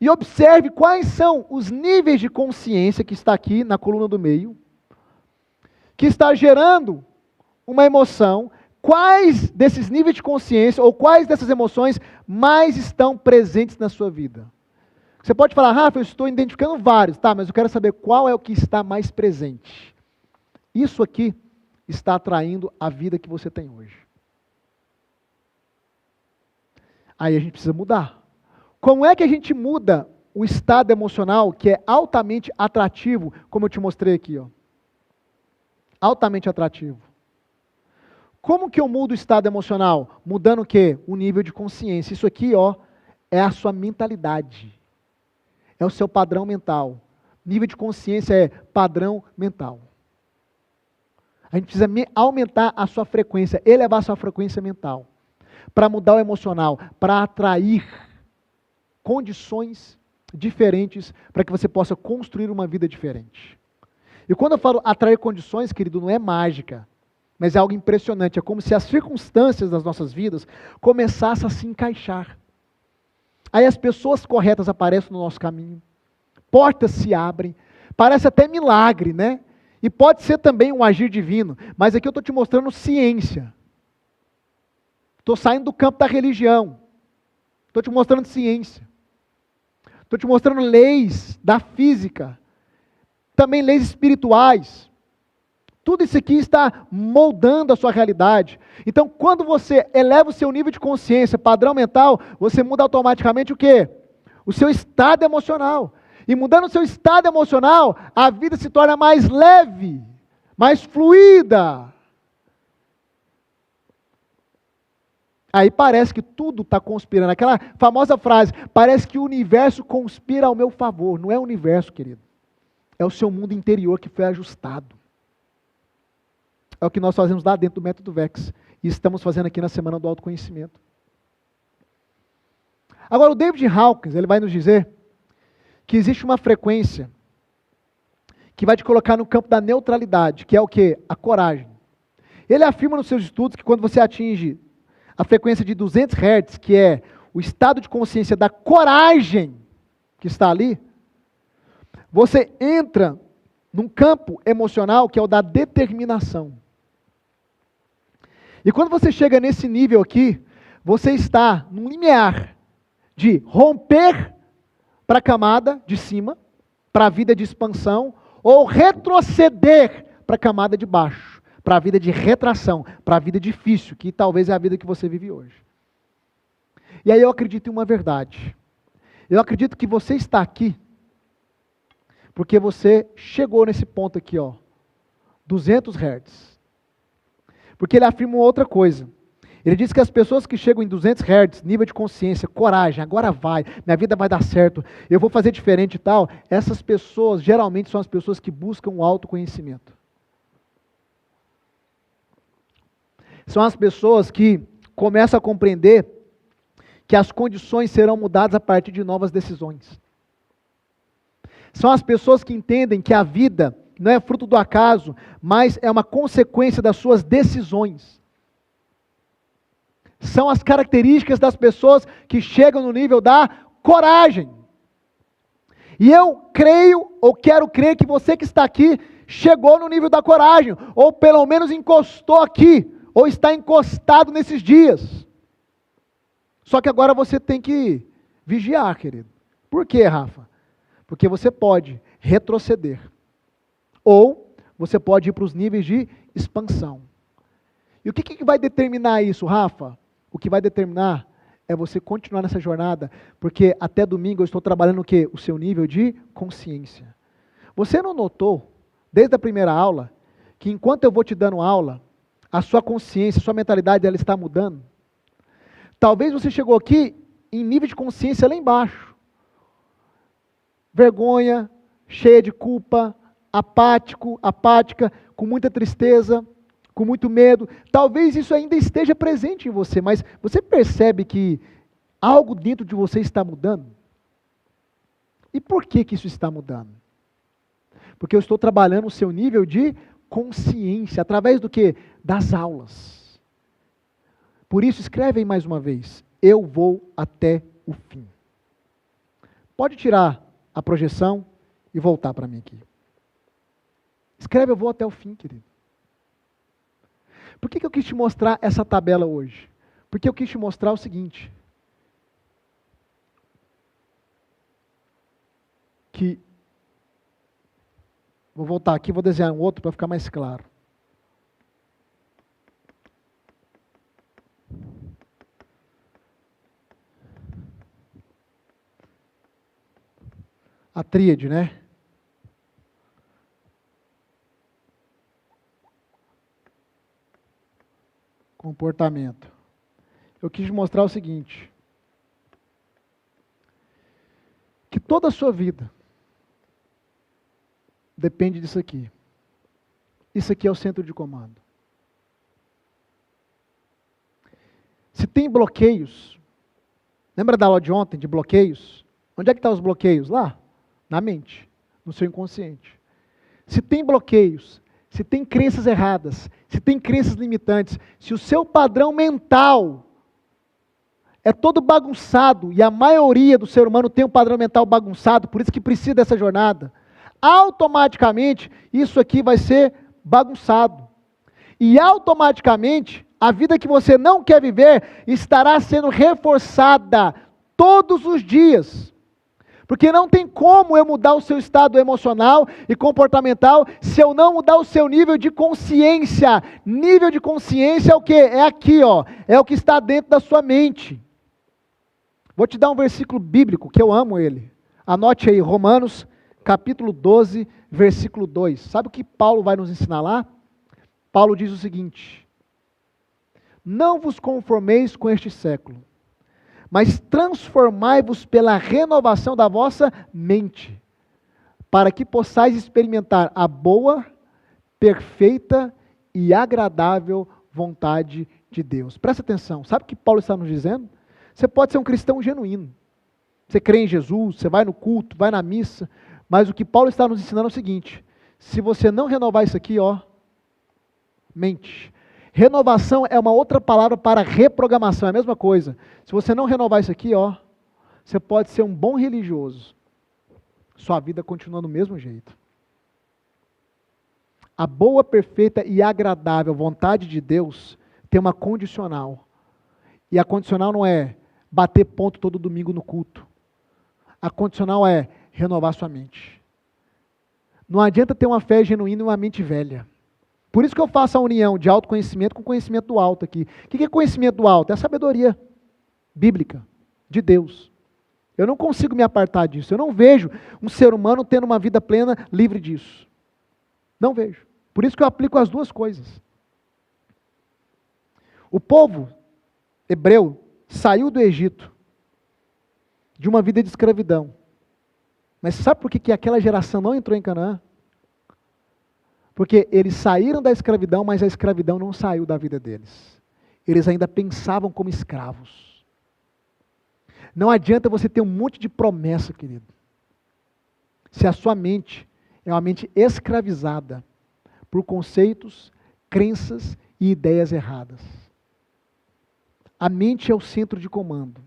E observe quais são os níveis de consciência que está aqui na coluna do meio, que está gerando uma emoção. Quais desses níveis de consciência, ou quais dessas emoções mais estão presentes na sua vida? Você pode falar, Rafa, eu estou identificando vários, tá, mas eu quero saber qual é o que está mais presente. Isso aqui está atraindo a vida que você tem hoje. Aí a gente precisa mudar. Como é que a gente muda o estado emocional que é altamente atrativo, como eu te mostrei aqui, ó? Altamente atrativo. Como que eu mudo o estado emocional? Mudando o quê? O nível de consciência. Isso aqui, ó, é a sua mentalidade. É o seu padrão mental. Nível de consciência é padrão mental. A gente precisa aumentar a sua frequência, elevar a sua frequência mental, para mudar o emocional, para atrair condições diferentes, para que você possa construir uma vida diferente. E quando eu falo atrair condições, querido, não é mágica. Mas é algo impressionante, é como se as circunstâncias das nossas vidas começassem a se encaixar. Aí as pessoas corretas aparecem no nosso caminho, portas se abrem, parece até milagre, né? E pode ser também um agir divino, mas aqui eu estou te mostrando ciência. Estou saindo do campo da religião, estou te mostrando ciência. Estou te mostrando leis da física, também leis espirituais. Tudo isso aqui está moldando a sua realidade. Então, quando você eleva o seu nível de consciência, padrão mental, você muda automaticamente o quê? O seu estado emocional. E mudando o seu estado emocional, a vida se torna mais leve, mais fluida. Aí parece que tudo está conspirando. Aquela famosa frase, parece que o universo conspira ao meu favor. Não é o universo, querido. É o seu mundo interior que foi ajustado. É o que nós fazemos lá dentro do Método VEX. E estamos fazendo aqui na Semana do Autoconhecimento. Agora, o David Hawkins, ele vai nos dizer que existe uma frequência que vai te colocar no campo da neutralidade, que é o quê? A coragem. Ele afirma nos seus estudos que quando você atinge a frequência de 200 Hz, que é o estado de consciência da coragem que está ali, você entra num campo emocional que é o da determinação. E quando você chega nesse nível aqui, você está num limiar de romper para a camada de cima, para a vida de expansão, ou retroceder para a camada de baixo, para a vida de retração, para a vida difícil, que talvez é a vida que você vive hoje. E aí eu acredito em uma verdade. Eu acredito que você está aqui porque você chegou nesse ponto aqui, ó, 200 Hz. Porque ele afirma outra coisa. Ele diz que as pessoas que chegam em 200 Hz, nível de consciência, coragem, agora vai, minha vida vai dar certo, eu vou fazer diferente e tal, essas pessoas geralmente são as pessoas que buscam o autoconhecimento. São as pessoas que começam a compreender que as condições serão mudadas a partir de novas decisões. São as pessoas que entendem que a vida não é fruto do acaso, mas é uma consequência das suas decisões. São as características das pessoas que chegam no nível da coragem. E eu creio, ou quero crer, que você que está aqui chegou no nível da coragem, ou pelo menos encostou aqui, ou está encostado nesses dias. Só que agora você tem que vigiar, querido. Por quê, Rafa? Porque você pode retroceder. Ou você pode ir para os níveis de expansão. E o que vai determinar isso, Rafa? O que vai determinar é você continuar nessa jornada, porque até domingo eu estou trabalhando o quê? O seu nível de consciência. Você não notou, desde a primeira aula, que enquanto eu vou te dando aula, a sua consciência, a sua mentalidade, ela está mudando? Talvez você chegou aqui em nível de consciência lá embaixo. Vergonha, cheia de culpa, apático, apática, com muita tristeza, com muito medo. Talvez isso ainda esteja presente em você, mas você percebe que algo dentro de você está mudando? E por que isso está mudando? Porque eu estou trabalhando o seu nível de consciência, através do quê? Das aulas. Por isso, escreve aí mais uma vez. Eu vou até o fim. Pode tirar a projeção e voltar para mim aqui. Escreve, eu vou até o fim, querido. Por que eu quis te mostrar essa tabela hoje? Porque eu quis te mostrar o seguinte. Que, vou voltar aqui, vou desenhar um outro para ficar mais claro. A tríade, né? Comportamento. Eu quis mostrar o seguinte. Que toda a sua vida depende disso aqui. Isso aqui é o centro de comando. Se tem bloqueios, lembra da aula de ontem de bloqueios? Onde é que estão os bloqueios? Lá, na mente, no seu inconsciente. Se tem bloqueios, se tem crenças erradas, se tem crenças limitantes, se o seu padrão mental é todo bagunçado, e a maioria do ser humano tem um padrão mental bagunçado, por isso que precisa dessa jornada, automaticamente isso aqui vai ser bagunçado. E automaticamente, a vida que você não quer viver estará sendo reforçada todos os dias. Porque não tem como eu mudar o seu estado emocional e comportamental se eu não mudar o seu nível de consciência. Nível de consciência é o quê? É aqui, ó. É o que está dentro da sua mente. Vou te dar um versículo bíblico, que eu amo ele. Anote aí, Romanos, capítulo 12, versículo 2. Sabe o que Paulo vai nos ensinar lá? Paulo diz o seguinte: não vos conformeis com este século, mas transformai-vos pela renovação da vossa mente, para que possais experimentar a boa, perfeita e agradável vontade de Deus. Presta atenção, sabe o que Paulo está nos dizendo? Você pode ser um cristão genuíno, você crê em Jesus, você vai no culto, vai na missa, mas o que Paulo está nos ensinando é o seguinte: se você não renovar isso aqui, ó, mente. Renovação é uma outra palavra para reprogramação, é a mesma coisa. Se você não renovar isso aqui, ó, você pode ser um bom religioso, sua vida continua do mesmo jeito. A boa, perfeita e agradável vontade de Deus tem uma condicional. E a condicional não é bater ponto todo domingo no culto. A condicional é renovar sua mente. Não adianta ter uma fé genuína e uma mente velha. Por isso que eu faço a união de autoconhecimento com conhecimento do alto aqui. O que é conhecimento do alto? É a sabedoria bíblica de Deus. Eu não consigo me apartar disso. Eu não vejo um ser humano tendo uma vida plena livre disso. Não vejo. Por isso que eu aplico as duas coisas. O povo hebreu saiu do Egito de uma vida de escravidão. Mas sabe por que aquela geração não entrou em Canaã? Porque eles saíram da escravidão, mas a escravidão não saiu da vida deles. Eles ainda pensavam como escravos. Não adianta você ter um monte de promessa, querido, se a sua mente é uma mente escravizada por conceitos, crenças e ideias erradas. A mente é o centro de comando.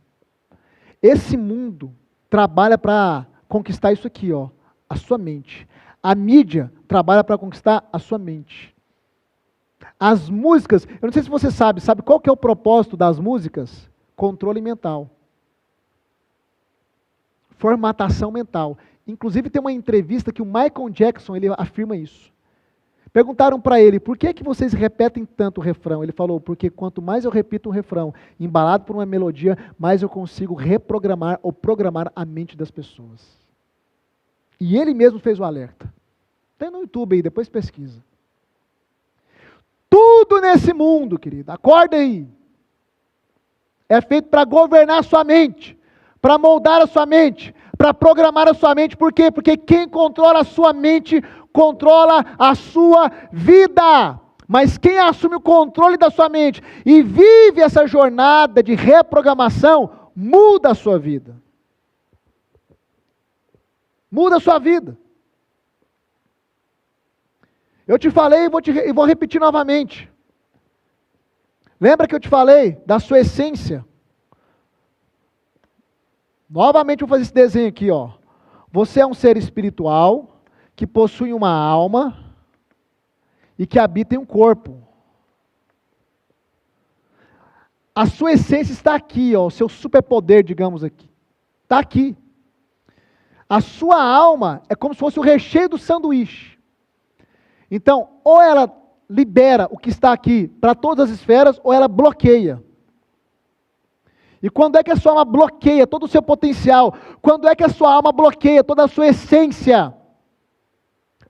Esse mundo trabalha para conquistar isso aqui, ó, a sua mente. A mídia trabalha para conquistar a sua mente. As músicas, eu não sei se você sabe qual que é o propósito das músicas? Controle mental. Formatação mental. Inclusive tem uma entrevista que o Michael Jackson, ele afirma isso. Perguntaram para ele, por que vocês repetem tanto o refrão? Ele falou, porque quanto mais eu repito um refrão, embalado por uma melodia, mais eu consigo reprogramar ou programar a mente das pessoas. E ele mesmo fez o alerta. Tem no YouTube aí, depois pesquisa. Tudo nesse mundo, querido, acorda aí, é feito para governar a sua mente, para moldar a sua mente, para programar a sua mente. Por quê? Porque quem controla a sua mente, controla a sua vida. Mas quem assume o controle da sua mente e vive essa jornada de reprogramação, muda a sua vida. Muda a sua vida. Eu te falei e vou repetir novamente. Lembra que eu te falei da sua essência? Novamente vou fazer esse desenho aqui, ó. Você é um ser espiritual que possui uma alma e que habita em um corpo. A sua essência está aqui, ó, o seu superpoder, digamos aqui. Está aqui. A sua alma é como se fosse o recheio do sanduíche. Então, ou ela libera o que está aqui para todas as esferas, ou ela bloqueia. E quando é que a sua alma bloqueia todo o seu potencial? Quando é que a sua alma bloqueia toda a sua essência?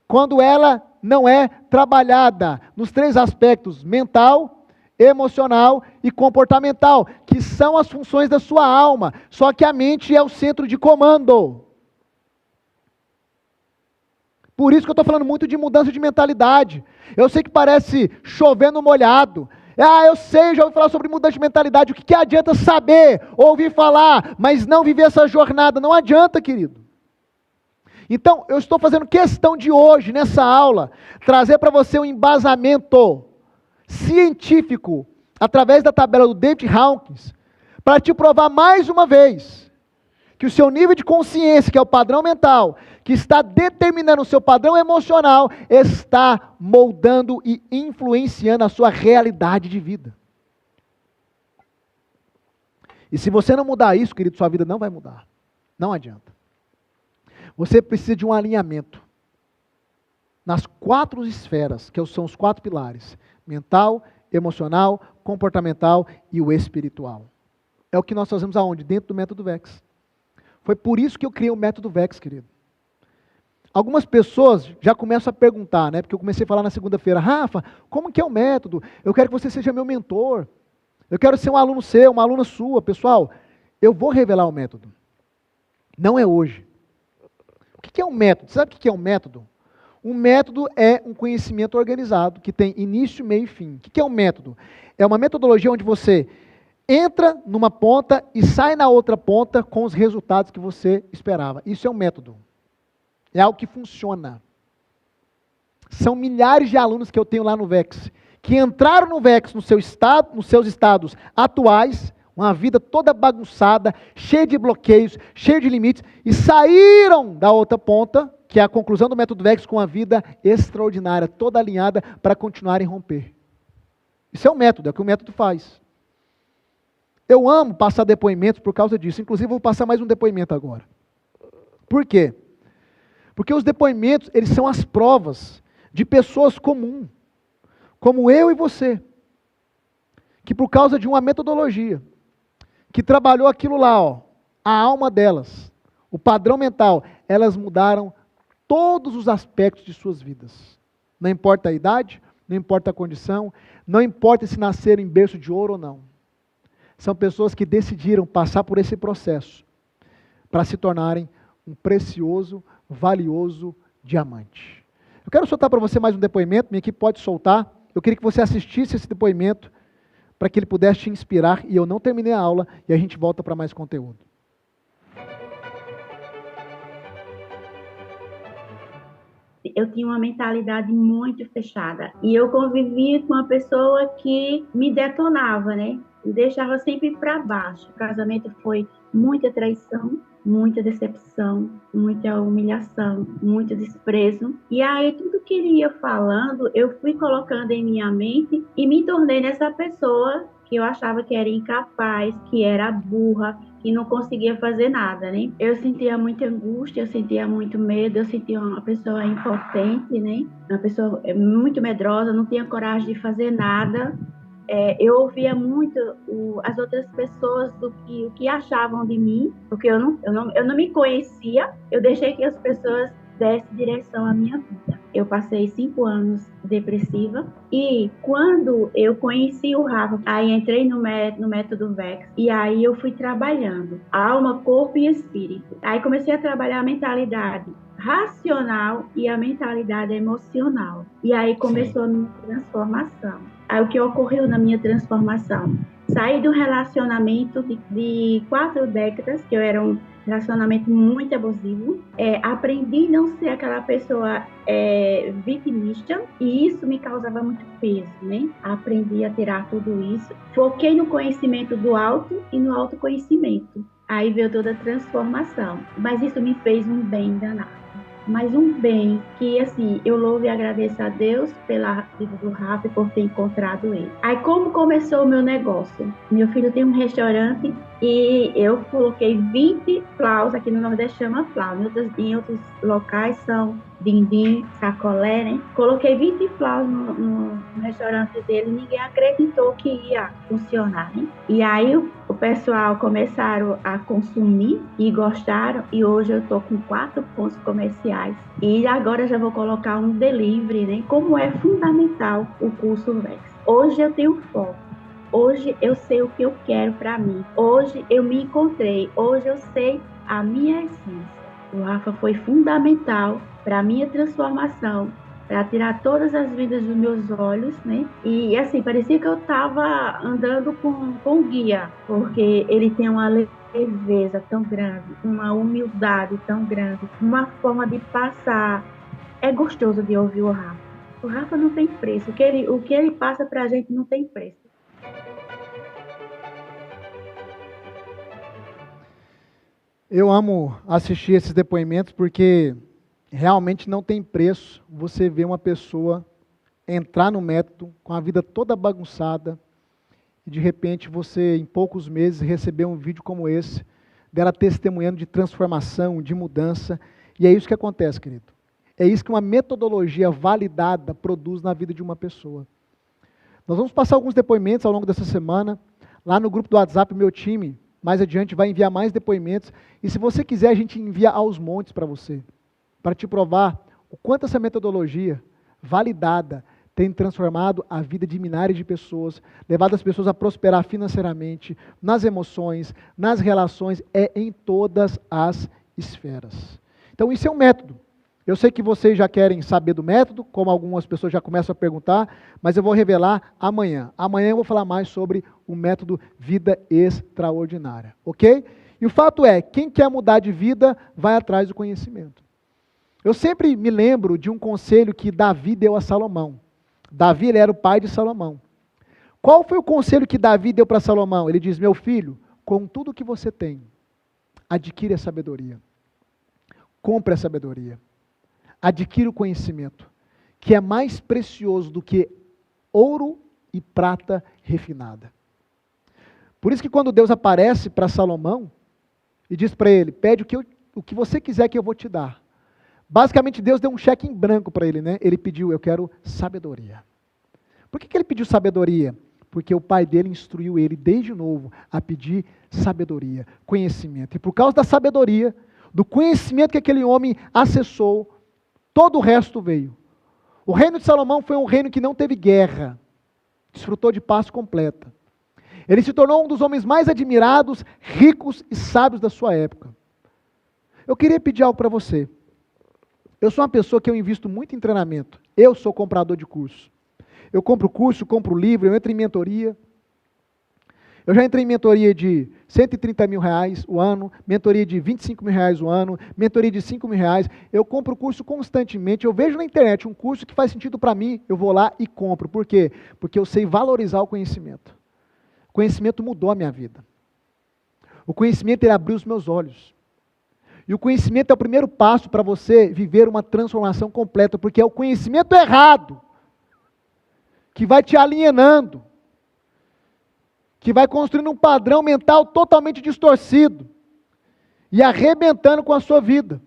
Quando ela não é trabalhada nos 3 aspectos: mental, emocional e comportamental, que são as funções da sua alma. Só que a mente é o centro de comando. Por isso que eu estou falando muito de mudança de mentalidade. Eu sei que parece chover no molhado. Eu sei, já ouvi falar sobre mudança de mentalidade. O que adianta saber, ouvir falar, mas não viver essa jornada? Não adianta, querido. Então, eu estou fazendo questão de hoje, nessa aula, trazer para você um embasamento científico, através da tabela do David Hawkins, para te provar mais uma vez que o seu nível de consciência, que é o padrão mental, que está determinando o seu padrão emocional, está moldando e influenciando a sua realidade de vida. E se você não mudar isso, querido, sua vida não vai mudar. Não adianta. Você precisa de um alinhamento nas 4 esferas, que são os 4 pilares: mental, emocional, comportamental e o espiritual. É o que nós fazemos aonde? Dentro do método VEX. Foi por isso que eu criei o método VEX, querido. Algumas pessoas já começam a perguntar, né? Porque eu comecei a falar na segunda-feira: Rafa, como que é o método? Eu quero que você seja meu mentor. Eu quero ser um aluno seu, uma aluna sua. Pessoal, eu vou revelar o método. Não é hoje. O que é um método? Sabe o que é um método? Um método é um conhecimento organizado, que tem início, meio e fim. O que é um método? É uma metodologia onde você entra numa ponta e sai na outra ponta com os resultados que você esperava. Isso é um método. É algo que funciona. São milhares de alunos que eu tenho lá no VEX, que entraram no VEX no seu estado, nos seus estados atuais, uma vida toda bagunçada, cheia de bloqueios, cheia de limites, e saíram da outra ponta, que é a conclusão do método VEX, com uma vida extraordinária, toda alinhada para continuarem a romper. Isso é um método, é o que o método faz. Eu amo passar depoimentos por causa disso. Inclusive, eu vou passar mais um depoimento agora. Por quê? Porque os depoimentos, eles são as provas de pessoas comuns, como eu e você, que por causa de uma metodologia, que trabalhou aquilo lá, ó, a alma delas, o padrão mental, elas mudaram todos os aspectos de suas vidas. Não importa a idade, não importa a condição, não importa se nasceram em berço de ouro ou não. São pessoas que decidiram passar por esse processo para se tornarem um precioso, valioso diamante. Eu quero soltar para você mais um depoimento, minha equipe pode soltar. Eu queria que você assistisse esse depoimento para que ele pudesse te inspirar, e eu não terminei a aula e a gente volta para mais conteúdo. Eu tinha uma mentalidade muito fechada e eu convivia com uma pessoa que me detonava, né? Me deixava sempre para baixo. O casamento foi muita traição, muita decepção, muita humilhação, muito desprezo. E aí tudo que ele ia falando, eu fui colocando em minha mente e me tornei nessa pessoa que eu achava que era incapaz, que era burra, que não conseguia fazer nada, né? Eu sentia muita angústia, eu sentia muito medo, eu sentia uma pessoa impotente, né? Uma pessoa muito medrosa, não tinha coragem de fazer nada. Eu ouvia muito as outras pessoas o que achavam de mim, porque eu não me conhecia, eu deixei que as pessoas dessem direção à minha vida. Eu passei 5 anos depressiva e quando eu conheci o Rafa, aí entrei no método VEX e aí eu fui trabalhando alma, corpo e espírito. Aí comecei a trabalhar a mentalidade racional e a mentalidade emocional. E aí começou a minha transformação. Aí o que ocorreu na minha transformação? Saí de um relacionamento de 4 décadas, que eu era um relacionamento muito abusivo. Aprendi a não ser aquela pessoa vitimista, e isso me causava muito peso, né? Aprendi a tirar tudo isso. Foquei no conhecimento do alto e no autoconhecimento. Aí veio toda a transformação. Mas isso me fez um bem danado. Mas um bem que, assim, eu louvo e agradeço a Deus pela vida do Rafa e por ter encontrado ele. Aí, como começou o meu negócio? Meu filho tem um restaurante e eu coloquei 20 flaus, aqui no Nordeste chama flau, em outros locais são dindim, sacolé, né? Coloquei 20 flaus no restaurante dele e ninguém acreditou que ia funcionar, né? E aí o pessoal começaram a consumir e gostaram, e hoje eu tô com 4 pontos comerciais e agora já vou colocar um delivery, né? Como é fundamental o curso VEX. Hoje eu tenho foco. Hoje eu sei o que eu quero para mim. Hoje eu me encontrei. Hoje eu sei a minha essência. O Rafa foi fundamental para a minha transformação, para tirar todas as vidas dos meus olhos, né? E assim, parecia que eu estava andando com um guia, porque ele tem uma leveza tão grande, uma humildade tão grande, uma forma de passar. É gostoso de ouvir o Rafa. O Rafa não tem preço. O que ele passa pra gente não tem preço. Eu amo assistir esses depoimentos porque realmente não tem preço você ver uma pessoa entrar no método com a vida toda bagunçada e de repente você, em poucos meses, receber um vídeo como esse, dela testemunhando de transformação, de mudança. E é isso que acontece, querido. É isso que uma metodologia validada produz na vida de uma pessoa. Nós vamos passar alguns depoimentos ao longo dessa semana. Lá no grupo do WhatsApp, meu time, mais adiante, vai enviar mais depoimentos. E se você quiser, a gente envia aos montes para você, para te provar o quanto essa metodologia validada tem transformado a vida de milhares de pessoas, levado as pessoas a prosperar financeiramente, nas emoções, nas relações, em todas as esferas. Então, isso é um método. Eu sei que vocês já querem saber do método, como algumas pessoas já começam a perguntar, mas eu vou revelar amanhã. Amanhã eu vou falar mais sobre o método Vida Extraordinária, ok? E o fato é, quem quer mudar de vida, vai atrás do conhecimento. Eu sempre me lembro de um conselho que Davi deu a Salomão. Davi, ele era o pai de Salomão. Qual foi o conselho que Davi deu para Salomão? Ele diz, meu filho, com tudo que você tem, adquire a sabedoria. Compre a sabedoria. Adquira o conhecimento, que é mais precioso do que ouro e prata refinada. Por isso que quando Deus aparece para Salomão e diz para ele, pede o que você quiser que eu vou te dar. Basicamente Deus deu um cheque em branco para ele, né? Ele pediu, eu quero sabedoria. Por que ele pediu sabedoria? Porque o pai dele instruiu ele desde novo a pedir sabedoria, conhecimento. E por causa da sabedoria, do conhecimento que aquele homem acessou, todo o resto veio. O reino de Salomão foi um reino que não teve guerra, desfrutou de paz completa. Ele se tornou um dos homens mais admirados, ricos e sábios da sua época. Eu queria pedir algo para você. Eu sou uma pessoa que eu invisto muito em treinamento. Eu sou comprador de curso. Eu compro curso, compro livro, eu entro em mentoria. Eu já entrei em mentoria de 130 mil reais o ano, mentoria de 25 mil reais o ano, mentoria de 5 mil reais. Eu compro curso constantemente. Eu vejo na internet um curso que faz sentido para mim, eu vou lá e compro. Por quê? Porque eu sei valorizar o conhecimento. O conhecimento mudou a minha vida. O conhecimento, ele abriu os meus olhos. E o conhecimento é o primeiro passo para você viver uma transformação completa, porque é o conhecimento errado que vai te alienando, que vai construindo um padrão mental totalmente distorcido e arrebentando com a sua vida.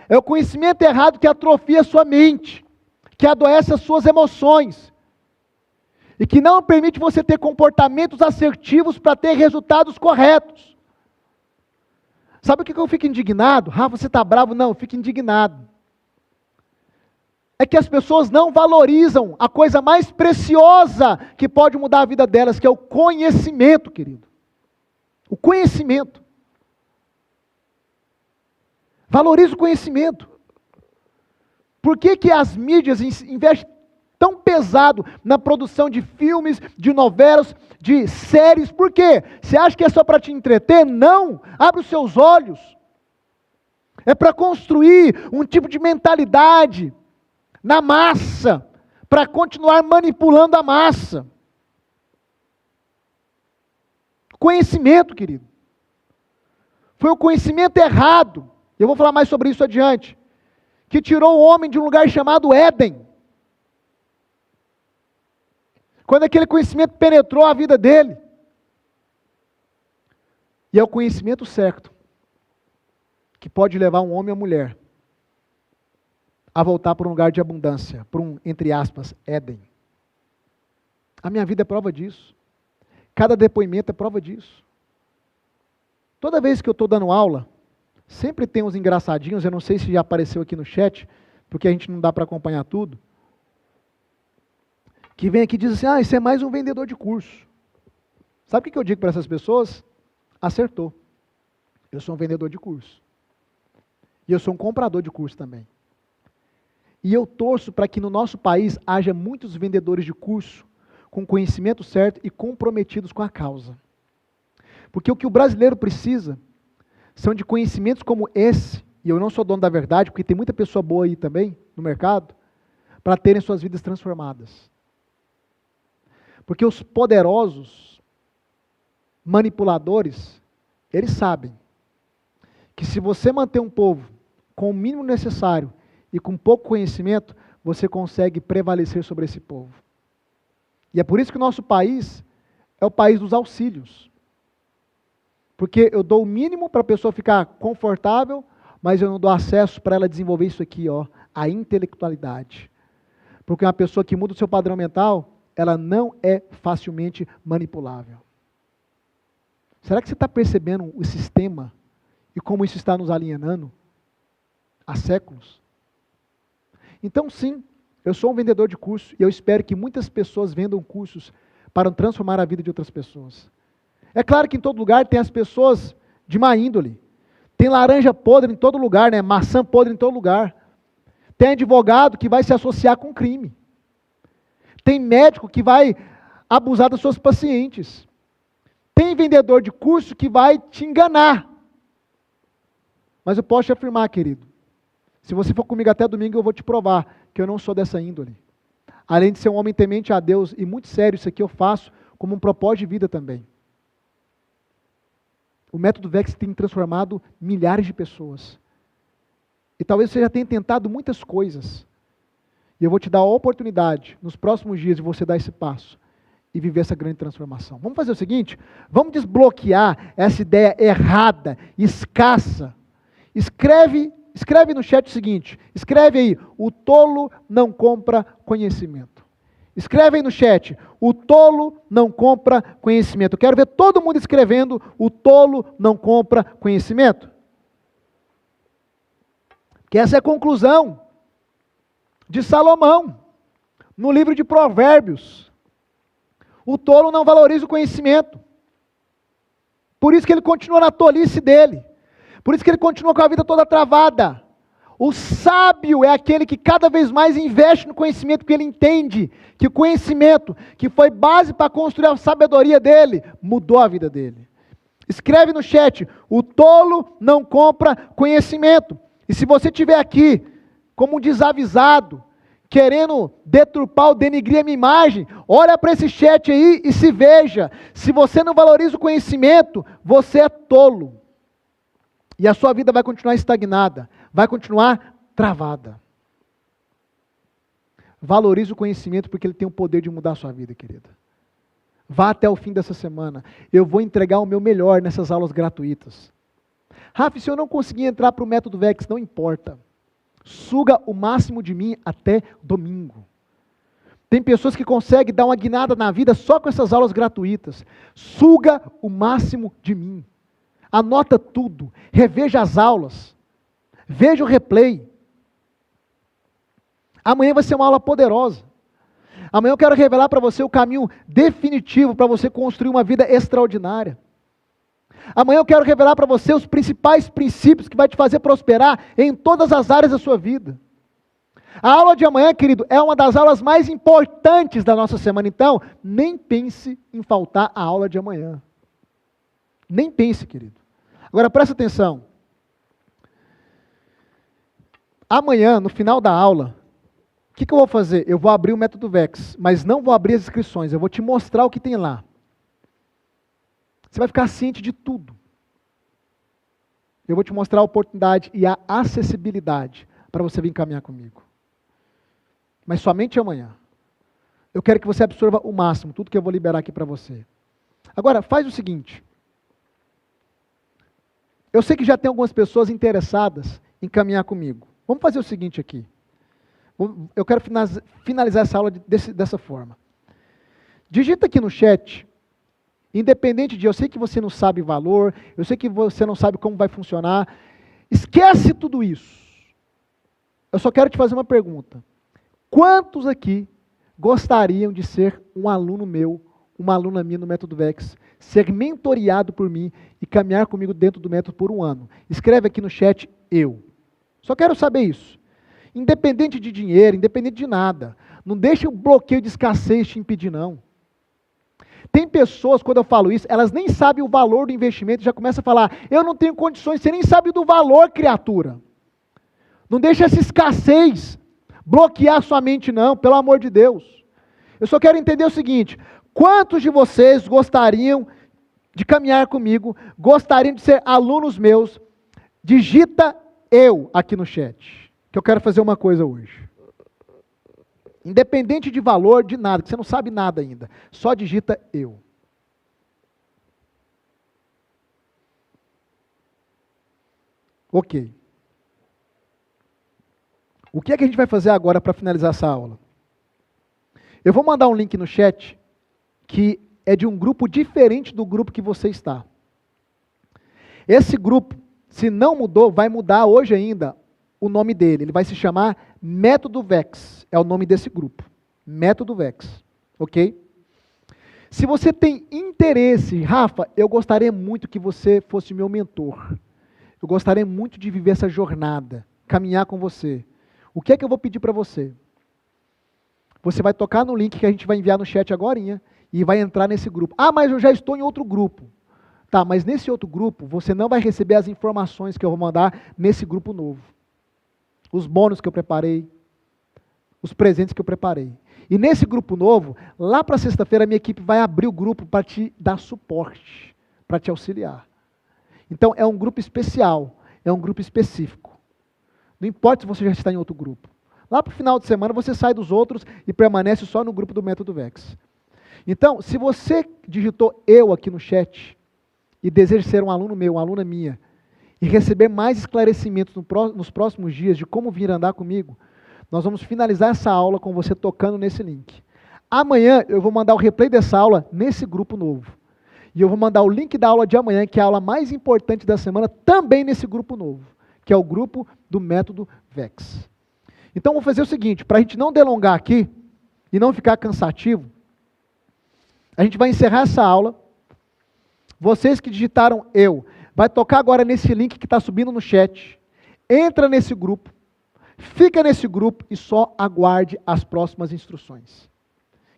É o conhecimento errado que atrofia a sua mente, que adoece as suas emoções e que não permite você ter comportamentos assertivos para ter resultados corretos. Sabe o que eu fico indignado? Rafa, você está bravo? Não, eu fico indignado. É que as pessoas não valorizam a coisa mais preciosa que pode mudar a vida delas, que é o conhecimento, querido. O conhecimento. Valoriza o conhecimento. Por que as mídias investem tão pesado na produção de filmes, de novelas, de séries? Por quê? Você acha que é só para te entreter? Não! Abre os seus olhos. É para construir um tipo de mentalidade na massa, para continuar manipulando a massa. Conhecimento, querido. Foi o conhecimento errado, eu vou falar mais sobre isso adiante, que tirou o homem de um lugar chamado Éden. Quando aquele conhecimento penetrou a vida dele. E é o conhecimento certo que pode levar um homem ou mulher a voltar para um lugar de abundância, para um, entre aspas, Éden. A minha vida é prova disso. Cada depoimento é prova disso. Toda vez que eu estou dando aula, sempre tem uns engraçadinhos, eu não sei se já apareceu aqui no chat, porque a gente não dá para acompanhar tudo, que vem aqui e diz assim, isso é mais um vendedor de curso. Sabe o que eu digo para essas pessoas? Acertou. Eu sou um vendedor de curso. E eu sou um comprador de curso também. E eu torço para que no nosso país haja muitos vendedores de curso com conhecimento certo e comprometidos com a causa. Porque o que o brasileiro precisa são de conhecimentos como esse, e eu não sou dono da verdade, porque tem muita pessoa boa aí também no mercado, para terem suas vidas transformadas. Porque os poderosos, manipuladores, eles sabem que se você manter um povo com o mínimo necessário e com pouco conhecimento, você consegue prevalecer sobre esse povo. E é por isso que o nosso país é o país dos auxílios. Porque eu dou o mínimo para a pessoa ficar confortável, mas eu não dou acesso para ela desenvolver isso aqui, ó, a intelectualidade. Porque uma pessoa que muda o seu padrão mental, ela não é facilmente manipulável. Será que você está percebendo o sistema e como isso está nos alienando há séculos? Então, sim, eu sou um vendedor de curso e eu espero que muitas pessoas vendam cursos para transformar a vida de outras pessoas. É claro que em todo lugar tem as pessoas de má índole. Tem laranja podre em todo lugar, né? Maçã podre em todo lugar. Tem advogado que vai se associar com crime. Tem médico que vai abusar das suas pacientes. Tem vendedor de curso que vai te enganar. Mas eu posso te afirmar, querido, se você for comigo até domingo, eu vou te provar que eu não sou dessa índole. Além de ser um homem temente a Deus, e muito sério, isso aqui eu faço como um propósito de vida também. O método VEX tem transformado milhares de pessoas. E talvez você já tenha tentado muitas coisas. E eu vou te dar a oportunidade, nos próximos dias, de você dar esse passo e viver essa grande transformação. Vamos fazer o seguinte? Vamos desbloquear essa ideia errada, escassa. Escreve no chat o seguinte, escreve aí, o tolo não compra conhecimento. Escreve aí no chat, o tolo não compra conhecimento. Eu quero ver todo mundo escrevendo, o tolo não compra conhecimento. Que essa é a conclusão de Salomão, no livro de Provérbios. O tolo não valoriza o conhecimento. Por isso que ele continua na tolice dele. Por isso que ele continua com a vida toda travada. O sábio é aquele que cada vez mais investe no conhecimento, porque ele entende que o conhecimento, que foi base para construir a sabedoria dele, mudou a vida dele. Escreve no chat, o tolo não compra conhecimento. E se você estiver aqui como um desavisado, querendo deturpar ou denigrir a minha imagem, olha para esse chat aí e se veja. Se você não valoriza o conhecimento, você é tolo. E a sua vida vai continuar estagnada, vai continuar travada. Valorize o conhecimento porque ele tem o poder de mudar a sua vida, querida. Vá até o fim dessa semana. Eu vou entregar o meu melhor nessas aulas gratuitas. Rafa, se eu não conseguir entrar para o método VEX, não importa. Suga o máximo de mim até domingo. Tem pessoas que conseguem dar uma guinada na vida só com essas aulas gratuitas. Suga o máximo de mim. Anota tudo, reveja as aulas, veja o replay. Amanhã vai ser uma aula poderosa. Amanhã eu quero revelar para você o caminho definitivo para você construir uma vida extraordinária. Amanhã eu quero revelar para você os principais princípios que vai te fazer prosperar em todas as áreas da sua vida. A aula de amanhã, querido, é uma das aulas mais importantes da nossa semana, então nem pense em faltar a aula de amanhã. Nem pense, querido. Agora presta atenção. Amanhã, no final da aula, o que eu vou fazer? Eu vou abrir o método VEX, mas não vou abrir as inscrições, eu vou te mostrar o que tem lá. Você vai ficar ciente de tudo. Eu vou te mostrar a oportunidade e a acessibilidade para você vir caminhar comigo. Mas somente amanhã. Eu quero que você absorva o máximo, tudo que eu vou liberar aqui para você. Agora, faz o seguinte. Eu sei que já tem algumas pessoas interessadas em caminhar comigo. Vamos fazer o seguinte aqui. Eu quero finalizar essa aula dessa forma. Digita aqui no chat, independente de eu sei que você não sabe valor, eu sei que você não sabe como vai funcionar, esquece tudo isso. Eu só quero te fazer uma pergunta. Quantos aqui gostariam de ser um aluno meu, uma aluna minha no método VEX, ser mentoriado por mim e caminhar comigo dentro do método por um ano? Escreve aqui no chat, eu. Só quero saber isso. Independente de dinheiro, independente de nada. Não deixe o bloqueio de escassez te impedir, não. Tem pessoas, quando eu falo isso, elas nem sabem o valor do investimento e já começam a falar, eu não tenho condições, você nem sabe do valor, criatura. Não deixa essa escassez bloquear sua mente não, pelo amor de Deus. Eu só quero entender o seguinte, quantos de vocês gostariam de caminhar comigo, gostariam de ser alunos meus? Digita eu aqui no chat, que eu quero fazer uma coisa hoje. Independente de valor, de nada, que você não sabe nada ainda. Só digita eu. Ok. O que é que a gente vai fazer agora para finalizar essa aula? Eu vou mandar um link no chat que é de um grupo diferente do grupo que você está. Esse grupo, se não mudou, vai mudar hoje ainda o nome dele. Ele vai se chamar Método VEX. É o nome desse grupo. Método VEX. Ok? Se você tem interesse, Rafa, eu gostaria muito que você fosse meu mentor. Eu gostaria muito de viver essa jornada, caminhar com você. O que é que eu vou pedir para você? Você vai tocar no link que a gente vai enviar no chat agorinha e vai entrar nesse grupo. Ah, mas eu já estou em outro grupo. Tá, mas nesse outro grupo, você não vai receber as informações que eu vou mandar nesse grupo novo. Os bônus que eu preparei, os presentes que eu preparei. E nesse grupo novo, lá para sexta-feira, a minha equipe vai abrir o grupo para te dar suporte, para te auxiliar. Então, é um grupo especial, é um grupo específico. Não importa se você já está em outro grupo. Lá para o final de semana, você sai dos outros e permanece só no grupo do Método VEX. Então, se você digitou eu aqui no chat e deseja ser um aluno meu, uma aluna minha, e receber mais esclarecimentos nos próximos dias de como vir andar comigo, nós vamos finalizar essa aula com você tocando nesse link. Amanhã eu vou mandar o replay dessa aula nesse grupo novo. E eu vou mandar o link da aula de amanhã, que é a aula mais importante da semana, também nesse grupo novo, que é o grupo do Método VEX. Então vou fazer o seguinte, para a gente não delongar aqui e não ficar cansativo, a gente vai encerrar essa aula. Vocês que digitaram eu, vai tocar agora nesse link que está subindo no chat, entra nesse grupo, fica nesse grupo e só aguarde as próximas instruções.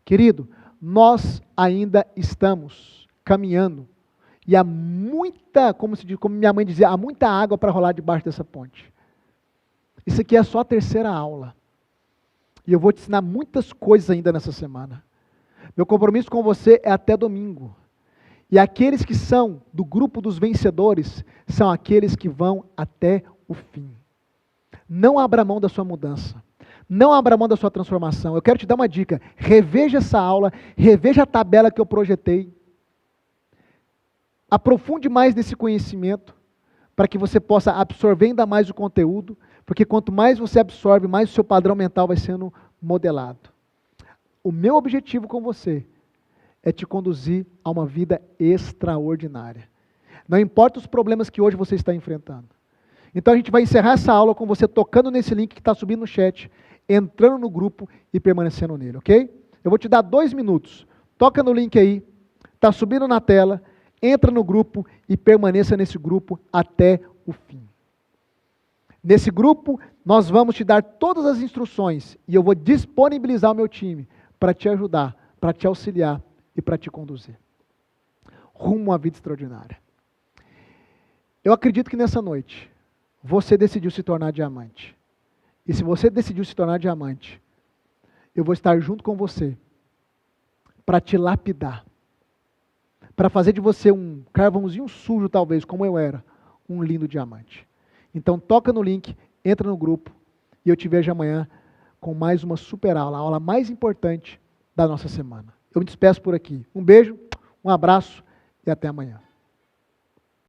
Querido, nós ainda estamos caminhando e há muita, como minha mãe dizia, há muita água para rolar debaixo dessa ponte. Isso aqui é só a terceira aula. E eu vou te ensinar muitas coisas ainda nessa semana. Meu compromisso com você é até domingo. E aqueles que são do grupo dos vencedores são aqueles que vão até o fim. Não abra mão da sua mudança. Não abra mão da sua transformação. Eu quero te dar uma dica. Reveja essa aula, reveja a tabela que eu projetei. Aprofunde mais nesse conhecimento, para que você possa absorver ainda mais o conteúdo, porque quanto mais você absorve, mais o seu padrão mental vai sendo modelado. O meu objetivo com você é te conduzir a uma vida extraordinária. Não importa os problemas que hoje você está enfrentando. Então a gente vai encerrar essa aula com você tocando nesse link que está subindo no chat, entrando no grupo e permanecendo nele, ok? Eu vou te dar 2 minutos. Toca no link aí, está subindo na tela, entra no grupo e permaneça nesse grupo até o fim. Nesse grupo, nós vamos te dar todas as instruções e eu vou disponibilizar o meu time para te ajudar, para te auxiliar e para te conduzir rumo a uma vida extraordinária. Eu acredito que nessa noite, você decidiu se tornar diamante. E se você decidiu se tornar diamante, eu vou estar junto com você para te lapidar, para fazer de você um carvãozinho sujo, talvez, como eu era, um lindo diamante. Então toca no link, entra no grupo e eu te vejo amanhã com mais uma super aula, a aula mais importante da nossa semana. Eu me despeço por aqui. Um beijo, um abraço e até amanhã.